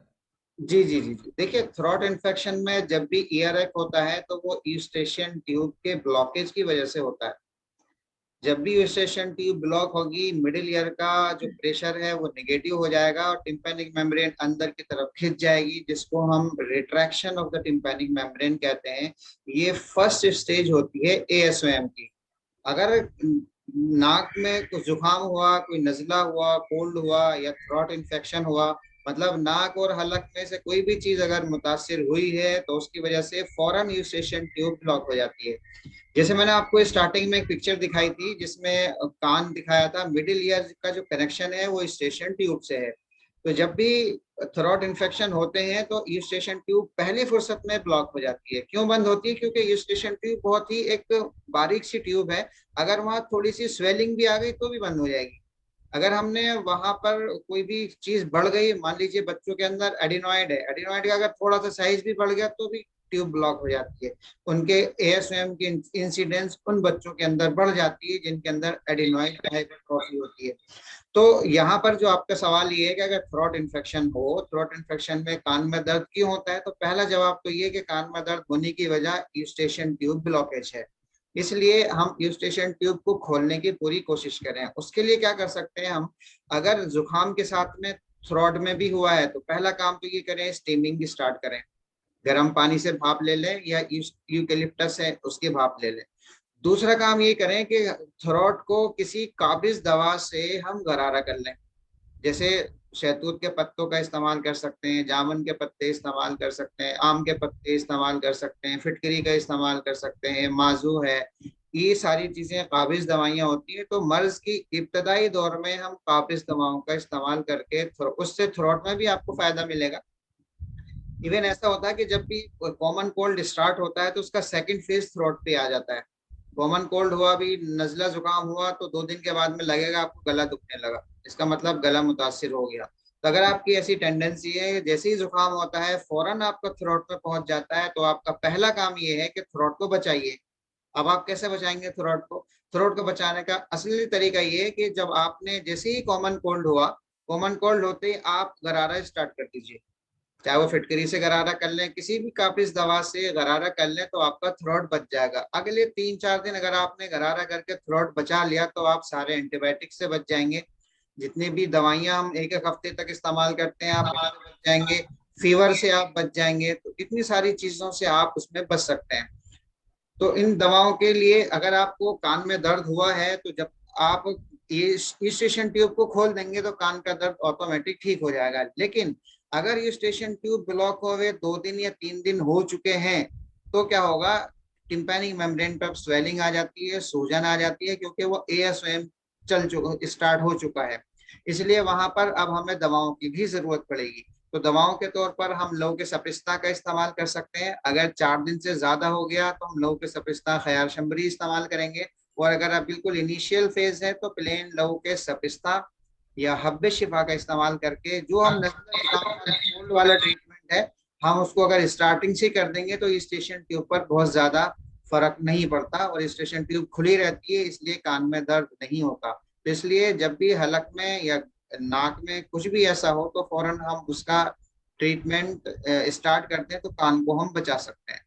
जी जी जी जी। देखिए, थ्रॉट इन्फेक्शन में जब भी ईयर एक होता है तो वो यूस्टेशियन ट्यूब के ब्लॉकेज की वजह से होता है। जब भी यूस्टेशियन ट्यूब ब्लॉक होगी, मिडिल ईयर का जो प्रेशर है वो नेगेटिव हो जाएगा और टिम्पैनिक मेम्ब्रेन अंदर की तरफ खिंच जाएगी, जिसको हम retraction of the tympanic membrane कहते हैं। ये फर्स्ट स्टेज होती है एएसओएम की। अगर नाक में कुछ जुकाम हुआ, कोई नजला हुआ, कोल्ड हुआ या थ्रॉट इन्फेक्शन हुआ, मतलब नाक और हलक में से कोई भी चीज अगर मुतासिर हुई है, तो उसकी वजह से फौरन यूस्टेशियन ट्यूब ब्लॉक हो जाती है। जैसे मैंने आपको स्टार्टिंग में एक पिक्चर दिखाई थी जिसमें कान दिखाया था, मिडिल ईयर का जो कनेक्शन है वो स्टेशन ट्यूब से है। तो जब भी थ्रोट इन्फेक्शन होते हैं तो यूस्टेशन ट्यूब पहली फुर्सत में ब्लॉक हो जाती है। क्यों बंद होती है? क्योंकि यूस्टेशन ट्यूब बहुत ही एक बारीक सी ट्यूब है, अगर वहां थोड़ी सी स्वेलिंग भी आ गई तो भी बंद हो जाएगी। अगर हमने वहां पर कोई भी चीज बढ़ गई, मान लीजिए बच्चों के अंदर एडिनॉइड है, एडिनॉइड का अगर थोड़ा सा साइज भी बढ़ गया तो भी ट्यूब ब्लॉक हो जाती है। उनके एएसएम की इंसिडेंस उन बच्चों के अंदर बढ़ जाती है जिनके अंदर एडिनॉइड हाइपरट्रॉफी होती है। तो यहाँ पर जो आपका सवाल ये है कि अगर थ्रोट इन्फेक्शन हो, थ्रोट इन्फेक्शन में कान में दर्द क्यों होता है, तो पहला जवाब तो ये कि कान में दर्द होने की वजह यूस्टेशन ट्यूब ब्लॉकेज है। इसलिए हम यूस्टेशन ट्यूब को खोलने की पूरी कोशिश करें। उसके लिए क्या कर सकते हैं हम, अगर जुकाम के साथ में थ्रोट में भी हुआ है तो पहला काम तो ये करें, स्टीमिंग स्टार्ट करें। गर्म पानी से भाप ले लें या यूकेलिप्टस है उसकी भाप ले लें। दूसरा काम ये करें कि थ्रोट को किसी काबिज दवा से हम गरारा कर लें। जैसे शहतूत के पत्तों का इस्तेमाल कर सकते हैं, जामुन के पत्ते इस्तेमाल कर सकते हैं, आम के पत्ते इस्तेमाल कर सकते हैं, फिटकरी का इस्तेमाल कर सकते हैं, माजू है। ये सारी चीजें काबिज दवाइयाँ होती हैं। तो मर्ज की इब्तदाई दौर में हम काबिज दवाओं का इस्तेमाल करके उससे थ्रोट में भी आपको फायदा मिलेगा। इवन ऐसा होता है कि जब भी कॉमन कोल्ड स्टार्ट होता है तो उसका सेकंड फेज थ्रोट पे आ जाता है। कॉमन कोल्ड हुआ, भी नजला जुकाम हुआ, तो 2 दिन के बाद में लगेगा आपको गला दुखने लगा, इसका मतलब गला मुतासिर हो गया। तो अगर आपकी ऐसी टेंडेंसी है, जैसे ही जुकाम होता है फौरन आपका थ्रोट में पहुंच जाता है, तो आपका पहला काम ये है कि थ्रोट को बचाइए। अब आप कैसे बचाएंगे थ्रोट को? थ्रोट को बचाने का असली तरीका ये है कि जब आपने जैसे ही कॉमन कोल्ड हुआ, कॉमन कोल्ड होते ही आप गरारा स्टार्ट कर दीजिए। चाहे वो फिटकरी से गरारा कर लें, किसी भी कापिज दवा से गरारा कर लें, तो आपका थ्रोट बच जाएगा। अगले 3-4 दिन अगर आपने गरारा करके थ्रोट बचा लिया तो आप सारे एंटीबायोटिक से बच जाएंगे। जितनी भी दवाइयां हम एक एक हफ्ते तक इस्तेमाल करते हैं आप उससे बच जाएंगे। फीवर से आप बच जाएंगे। तो इतनी सारी चीजों से आप उसमें बच सकते हैं। तो इन दवाओं के लिए अगर आपको कान में दर्द हुआ है तो जब आप ये स्टेशन ट्यूब को खोल देंगे तो कान का दर्द ऑटोमेटिक ठीक हो जाएगा। लेकिन अगर ये स्टेशन ट्यूब ब्लॉक हुए 2 दिन या 3 दिन हो चुके हैं तो क्या होगा, टिम्पैनिक मेम्ब्रेन पर स्वेलिंग आ जाती है, सूजन आ जाती है, क्योंकि वो एएसएम चल चुका, स्टार्ट हो चुका है। इसलिए वहां पर अब हमें दवाओं की भी जरूरत पड़ेगी। तो दवाओं के तौर पर हम लहू के सपिस्ता का इस्तेमाल कर सकते हैं। अगर 4 दिन से ज्यादा हो गया तो हम लहू के सपिस्ता खयार शंबरी इस्तेमाल करेंगे। और अगर आप बिल्कुल इनिशियल फेज है तो प्लेन लहू के सपिस्ता या हब्बे शिफा का इस्तेमाल करके जो हम कोल्ड वाला ट्रीटमेंट है, हम उसको अगर स्टार्टिंग से कर देंगे तो स्टेशन ट्यूब पर बहुत ज्यादा फर्क नहीं पड़ता और स्टेशन ट्यूब खुली रहती है, इसलिए कान में दर्द नहीं होता। तो इसलिए जब भी हलक में या नाक में कुछ भी ऐसा हो तो फौरन हम उसका ट्रीटमेंट स्टार्ट करते हैं तो कान को हम बचा सकते हैं।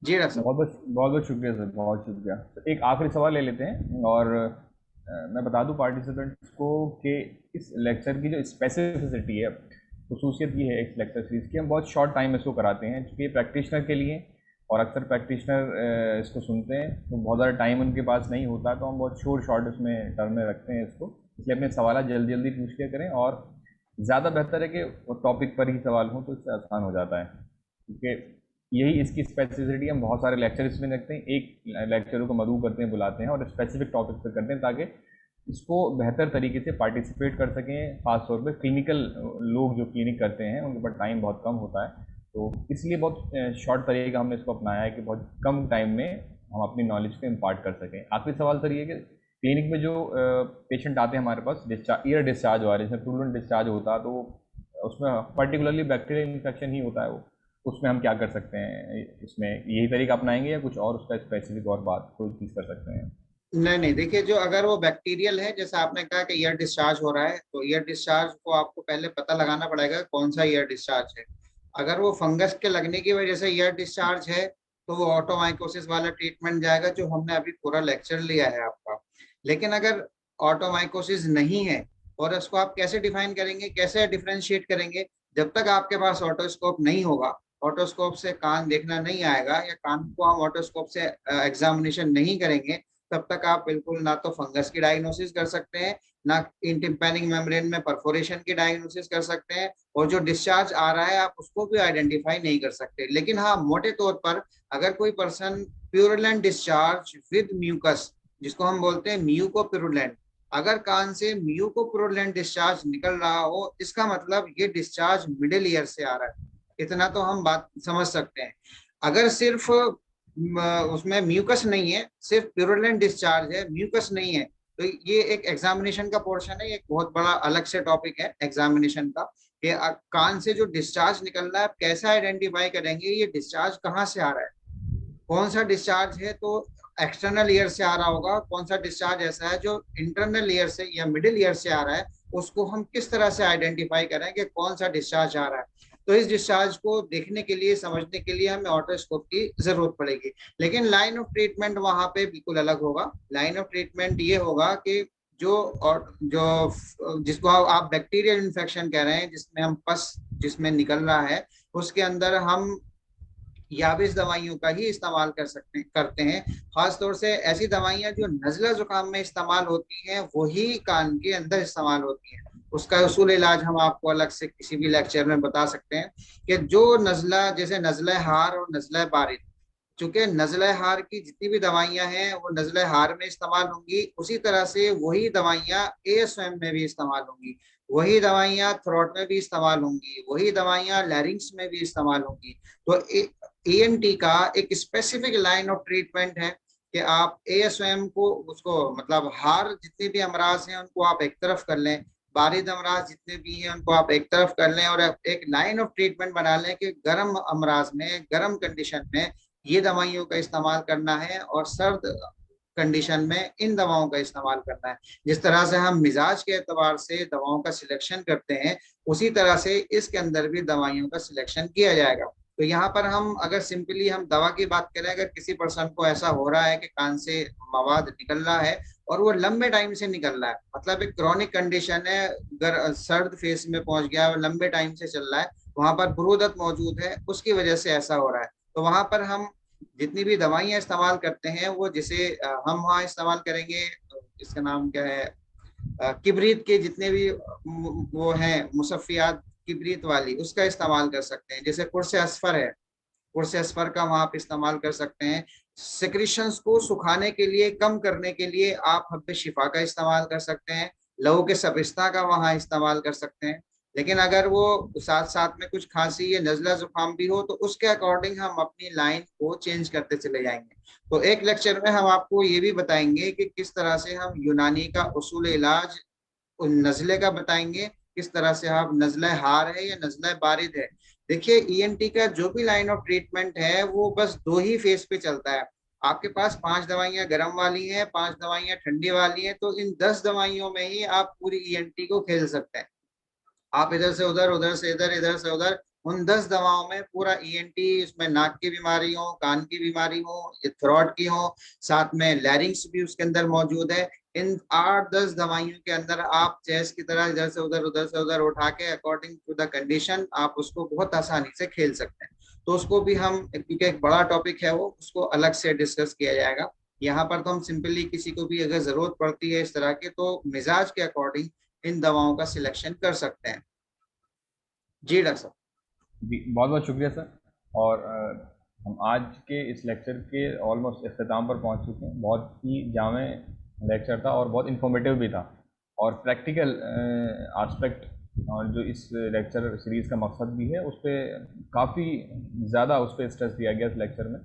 जी डॉक्टर साहब। बहुत बहुत शुक्रिया सर, बहुत शुक्रिया। तो एक आखिरी सवाल ले लेते हैं और मैं बता दूं पार्टिसिपेंट्स को कि इस लेक्चर की जो स्पेसिफिसिटी है, खसूसियत ये है इस लेक्चर सीरीज़ की, हम बहुत शॉर्ट टाइम में इसको कराते हैं क्योंकि प्रैक्टिशनर के लिए, और अक्सर प्रैक्टिशनर इसको सुनते हैं तो बहुत ज़्यादा टाइम उनके पास नहीं होता, तो हम बहुत शॉर्ट इसमें टर्म में रखते हैं इसको। इसलिए अपने सवाल जल्दी जल्दी पूछ लिया करें और ज़्यादा बेहतर है कि वो टॉपिक पर ही सवाल हो तो इससे आसान हो जाता है, क्योंकि यही इसकी स्पेसिफिसिटी। हम बहुत सारे लेक्चर इसमें रखते हैं, एक लेक्चरों को मदऊ करते हैं, बुलाते हैं और स्पेसिफिक टॉपिक पर करते हैं ताकि इसको बेहतर तरीके से पार्टिसिपेट कर सकें। खासतौर पर क्लिनिकल लोग जो क्लिनिक करते हैं उनके पास टाइम बहुत कम होता है, तो इसलिए बहुत शॉर्ट तरीका हमने इसको अपनाया है कि बहुत कम टाइम में हम अपनी नॉलेज को इम्पार्ट कर सकें। आखिरी सवाल सर ये कि क्लिनिक में जो पेशेंट आते हैं हमारे पास ईयर डिस्चार्ज हो रहा है, जिसमें फ्लूएंट डिस्चार्ज होता है, तो उसमें पर्टिकुलरली बैक्टीरियल इन्फेक्शन ही होता है, वो उसमें हम क्या कर सकते हैं? इसमें यही तरीका अपनाएंगे या कुछ और उसका स्पेसिफिक और बात कोई चीज़ कर सकते हैं? नहीं नहीं, देखिए जो अगर वो बैक्टीरियल है, जैसा आपने कहा कि ईयर डिस्चार्ज हो रहा है, तो ईयर डिस्चार्ज को आपको पहले पता लगाना पड़ेगा कौन सा ईयर डिस्चार्ज है। अगर वो फंगस के लगने की वजह से ईयर डिस्चार्ज है तो वो ऑटोमाइकोसिस वाला ट्रीटमेंट जाएगा जो हमने अभी पूरा लेक्चर लिया है आपका। लेकिन अगर ऑटोमाइकोसिस नहीं है, और उसको आप कैसे डिफाइन करेंगे, कैसे डिफ्रेंशिएट करेंगे? जब तक आपके पास ऑटोस्कोप नहीं होगा, ऑटोस्कोप से कान देखना नहीं आएगा या कान को हम ऑटोस्कोप से एग्जामिनेशन नहीं करेंगे, तब तक आप बिल्कुल ना तो फंगस की डायग्नोसिस कर सकते हैं, ना टिम्पैनिक मेम्ब्रेन में परफोरेशन की डायग्नोसिस कर सकते हैं, और जो डिस्चार्ज आ रहा है आप उसको भी आइडेंटिफाई नहीं कर सकते। लेकिन हाँ, मोटे तौर पर अगर कोई person purulent discharge with mucus, जिसको हम बोलते हैं म्यूकोप्यूरुलेंट, अगर कान से म्यूकोप्रोलेंट डिस्चार्ज निकल रहा हो, इसका मतलब ये डिस्चार्ज मिडिल ईयर से आ रहा है। इतना तो हम बात समझ सकते हैं। अगर सिर्फ उसमें म्यूकस नहीं है, सिर्फ प्यूरुलेंट डिस्चार्ज है, म्यूकस नहीं है, तो ये एक एग्जामिनेशन का पोर्शन है, एक बहुत बड़ा अलग से टॉपिक है एग्जामिनेशन का, कि कान से जो डिस्चार्ज निकल रहा है आप कैसे आइडेंटिफाई करेंगे ये डिस्चार्ज कहाँ से आ रहा है। कौन सा डिस्चार्ज है तो एक्सटर्नल ईयर से आ रहा होगा, कौन सा डिस्चार्ज ऐसा है जो इंटरनल ईयर से या मिडिल ईयर से आ रहा है, उसको हम किस तरह से आइडेंटिफाई करें कि कौन सा डिस्चार्ज आ रहा है। तो इस डिस्चार्ज को देखने के लिए, समझने के लिए हमें ऑटोस्कोप की जरूरत पड़ेगी। लेकिन लाइन ऑफ ट्रीटमेंट वहां पे बिल्कुल अलग होगा। लाइन ऑफ ट्रीटमेंट ये होगा कि जो और जो जिसको आप बैक्टीरियल इन्फेक्शन कह रहे हैं, जिसमें हम पस जिसमें निकल रहा है, उसके अंदर हम याबिस दवाइयों का ही इस्तेमाल करते हैं। खासतौर से ऐसी दवाइयां जो नजला जुकाम में इस्तेमाल होती हैं वही कान के अंदर इस्तेमाल होती हैं। उसका उसूल इलाज हम आपको अलग से किसी भी लेक्चर में बता सकते हैं कि जो नजला, जैसे नजला हार और नजला बारिद, चूंकि नजला हार की जितनी भी दवाइयां हैं वो नजला हार में इस्तेमाल होंगी, उसी तरह से वही दवाइयां एएसएम में भी इस्तेमाल होंगी, वही दवाइयां थ्रोट में भी इस्तेमाल होंगी, वही दवाइयां लैरिंग्स में भी इस्तेमाल होंगी। तो ईएनटी का एक स्पेसिफिक लाइन ऑफ ट्रीटमेंट है कि आप एएसएम को, उसको मतलब हार जितने भी अमराज हैं उनको आप एक तरफ कर लें, बारिद अमराज जितने भी हैं उनको आप एक तरफ कर लें, और एक लाइन ऑफ ट्रीटमेंट बना लें कि गर्म अमराज में, गर्म कंडीशन में ये दवाइयों का इस्तेमाल करना है और सर्द कंडीशन में इन दवाओं का इस्तेमाल करना है। जिस तरह से हम मिजाज के एतबार से दवाओं का सिलेक्शन करते हैं, उसी तरह से इसके अंदर भी दवाइयों का सिलेक्शन किया जाएगा। तो यहाँ पर हम अगर सिंपली हम दवा की बात करें, अगर किसी पर्सन को ऐसा हो रहा है कि कान से मवाद निकल रहा है और वो लंबे टाइम से निकल रहा है, मतलब एक क्रॉनिक कंडीशन है, सर्द फेज में पहुंच गया और लंबे टाइम से चल रहा है, वहां पर बुरूदत मौजूद है, उसकी वजह से ऐसा हो रहा है, तो वहां पर हम जितनी भी दवाइयां इस्तेमाल करते हैं वो जिसे हम वहाँ इस्तेमाल करेंगे, इसका नाम क्या है, किबरीत के जितने भी वो हैं मुसफ़ियात किबरीत वाली, उसका इस्तेमाल कर सकते हैं। जैसे कुर्से असफर है, कुर्से असफर का वहां पे इस्तेमाल कर सकते हैं। सिक्रीशंस को सुखाने के लिए, कम करने के लिए आप हब्बे शिफा का इस्तेमाल कर सकते हैं, लहू के सबिस्ता का वहां इस्तेमाल कर सकते हैं। लेकिन अगर वो साथ साथ में कुछ खांसी या नजला जुकाम भी हो तो उसके अकॉर्डिंग हम अपनी लाइन को चेंज करते चले जाएंगे। तो एक लेक्चर में हम आपको ये भी बताएंगे कि किस तरह से हम यूनानी का उसूल इलाज नजले का बताएंगे, किस तरह से आप नजला हार है या नजला बारिद है। देखिए ईएनटी का जो भी लाइन ऑफ ट्रीटमेंट है वो बस दो ही फेज पे चलता है। आपके पास 5 दवाइयां गर्म वाली हैं, 5 दवाइयां ठंडी वाली हैं, तो इन 10 दवाइयों में ही आप पूरी ईएनटी को खेल सकते हैं। आप इधर से उधर, उधर से इधर, इधर से उधर, उन 10 दवाओं में पूरा ईएनटी, उसमें नाक की बीमारी हो, कान की बीमारी हो, ये थ्रोट की हो, साथ में लैरिंग्स भी उसके अंदर मौजूद है, इन 8-10 दवाइयों के अंदर आप चेस की तरह इधर से उधर, उधर से उधर उठा के अकॉर्डिंग टू द कंडीशन आप उसको बहुत आसानी से खेल सकते हैं। तो उसको भी हम, क्योंकि एक बड़ा टॉपिक है वो, उसको अलग से डिस्कस किया जाएगा। यहाँ पर तो हम सिंपली किसी को भी अगर जरूरत पड़ती है इस तरह की, तो मिजाज के अकॉर्डिंग इन दवाओं का सिलेक्शन कर सकते हैं। जी डॉक्टर साहब। जी बहुत बहुत शुक्रिया सर। और हम आज के इस लेक्चर के ऑलमोस्ट अख्ताम पर पहुंच चुके हैं। बहुत ही जामे लेक्चर था और बहुत इन्फॉर्मेटिव भी था, और प्रैक्टिकल एस्पेक्ट और जो इस लेक्चर सीरीज़ का मकसद भी है उस पर काफ़ी ज़्यादा उस पर स्ट्रेस दिया गया इस लेक्चर में।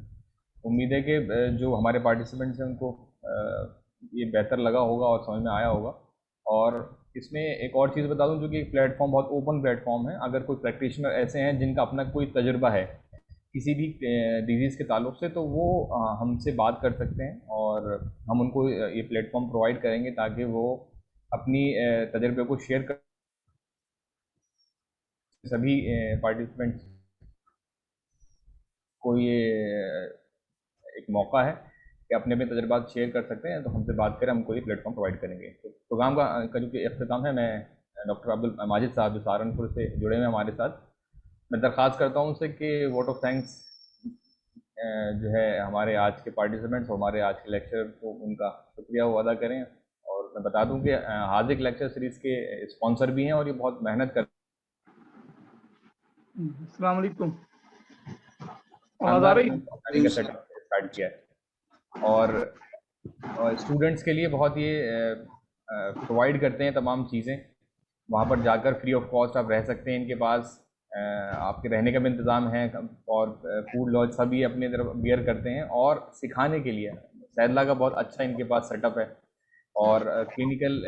उम्मीद है कि जो हमारे पार्टिसिपेंट्स हैं उनको ये बेहतर लगा होगा और समझ में आया होगा। और इसमें एक और चीज़ बता दूं, जो कि प्लेटफॉर्म बहुत ओपन प्लेटफॉर्म है। अगर कोई प्रैक्टिशनर ऐसे हैं जिनका अपना कोई तजुर्बा है किसी भी डिजीज़ के ताल्लुक से, तो वो हमसे बात कर सकते हैं और हम उनको ये प्लेटफॉर्म प्रोवाइड करेंगे ताकि वो अपनी तजुर्बे को शेयर कर सभी पार्टिसिपेंट्स को ये एक मौका है कि अपने अपने तजुर्बात शेयर कर सकते हैं। तो हमसे बात करें, हमको ये प्लेटफॉर्म प्रोवाइड करेंगे। तो प्रोग्राम का जो कि अख्ताम है, मैं डॉक्टर अब्दुल माजिद साहब जो सहारनपुर से जुड़े हुए हैं हमारे साथ, मैं दरख्वास्त करता हूँ उनसे कि वोट ऑफ थैंक्स जो है हमारे आज के पार्टिसिपेंट्स और हमारे आज के लेक्चर को उनका शुक्रिया वो अदा करें। और मैं बता दूं कि हाजिक लेक्चर सीरीज़ के स्पॉन्सर भी हैं और ये बहुत मेहनत कर अस्सलाम वालेकुम। आवाज आ रही? स्टार्ट किया है और स्टूडेंट्स के लिए बहुत ये प्रोवाइड करते हैं तमाम चीज़ें। वहाँ पर जाकर फ्री ऑफ कॉस्ट आप रह सकते हैं। इनके पास आपके रहने का भी इंतज़ाम है और फूड लॉज सभी अपने तरफ बियर करते हैं। और सिखाने के लिए सैदला का बहुत अच्छा इनके पास सेटअप है और क्लिनिकल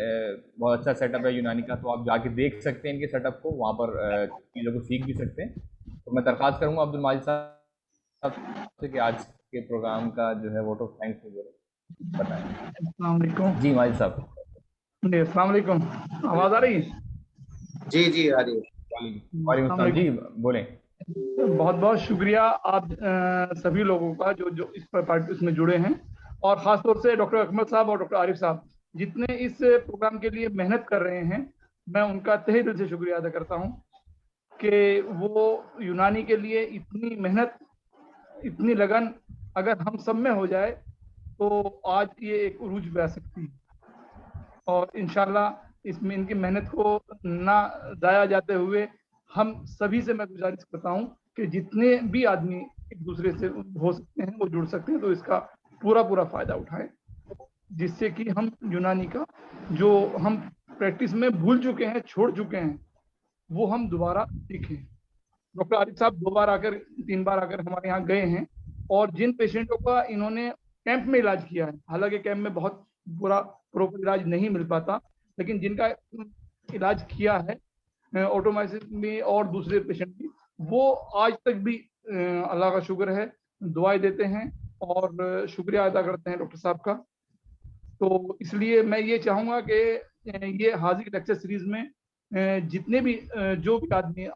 बहुत अच्छा सेटअप है यूनानी का। तो आप जाके देख सकते हैं इनके सेटअप को, वहाँ पर चीज़ों को सीख भी सकते हैं। तो मैं दरख्वास्त करूँगा अब्दुल माजिद साहब से कि आज के प्रोग्राम का जो है वोट ऑफ थैंक्स बताएं। अस्सलाम वालेकुम। जी माजिद साहब। जी अस्सलाम वालेकुम। आवाज़ आ रही है? जी जी आ रही है। वालेकुम अस्सलाम अस्सलाम जी, वालेकुम। बोलें। बहुत बहुत शुक्रिया आप सभी लोगों का जो जो इस पर पार्टी इसमें जुड़े हैं, और ख़ास तौर से डॉक्टर अकमल साहब और डॉक्टर आरिफ साहब जितने इस प्रोग्राम के लिए मेहनत कर रहे हैं। मैं उनका तहे दिल से शुक्रिया अदा करता हूँ कि वो यूनानी के लिए इतनी मेहनत, इतनी लगन अगर हम सब में हो जाए तो आज ये एक उरूज पे आ सकती है। और इंशाल्लाह इसमें इनकी मेहनत को ना जाया जाते हुए हम सभी से मैं गुजारिश करता हूँ कि जितने भी आदमी एक दूसरे से हो सकते हैं वो जुड़ सकते हैं, तो इसका पूरा पूरा फ़ायदा उठाएं, जिससे कि हम यूनानी का जो हम प्रैक्टिस में भूल चुके हैं, छोड़ चुके हैं, वो हम दोबारा सीखें। डॉक्टर आरिफ साहब 2 बार आकर, 3 बार आकर हमारे यहाँ गए हैं, और जिन पेशेंटों का इन्होंने कैंप में इलाज किया है, हालांकि कैंप में बहुत पूरा प्रॉपर इलाज नहीं मिल पाता, लेकिन जिनका इलाज किया है ऑटोमाइसिस में और दूसरे पेशेंट भी, वो आज तक भी अल्लाह का शुक्र है दुआएं देते हैं और शुक्रिया अदा करते हैं डॉक्टर साहब का। तो इसलिए मैं ये चाहूँगा कि ये हाजिर लेक्चर सीरीज में जितने भी जो भी आदमी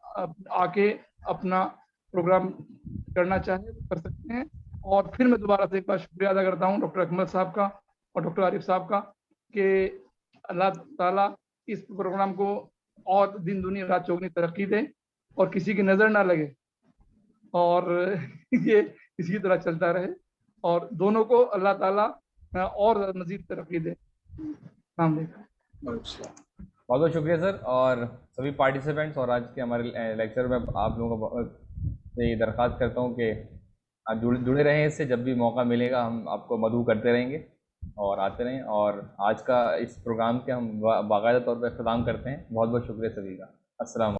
आके अपना प्रोग्राम करना चाहे वो कर सकते हैं। और फिर मैं दोबारा से एक बार शुक्रिया अदा करता हूँ डॉक्टर अकमल साहब का और डॉक्टर आरिफ साहब का कि अल्लाह ताला इस प्रोग्राम को और दिन दुनिया रात चौगनी तरक्की दे और किसी की नज़र ना लगे, और ये इसी तरह चलता रहे, और दोनों को अल्लाह ताला और मज़ीद तरक्की दे। अस्सलाम वालेकुम। अच्छा। बहुत बहुत शुक्रिया सर और सभी पार्टिसिपेंट्स। और आज के हमारे लेक्चर में आप लोगों को से ये दरख्वास्त करता हूँ कि आप जुड़े रहें इससे। जब भी मौका मिलेगा हम आपको मदऊ करते रहेंगे और आते रहें। और आज का इस प्रोग्राम के हम बाकायदा तौर पर इख्तिताम करते हैं। बहुत बहुत शुक्रिया सभी का। अस्सलाम।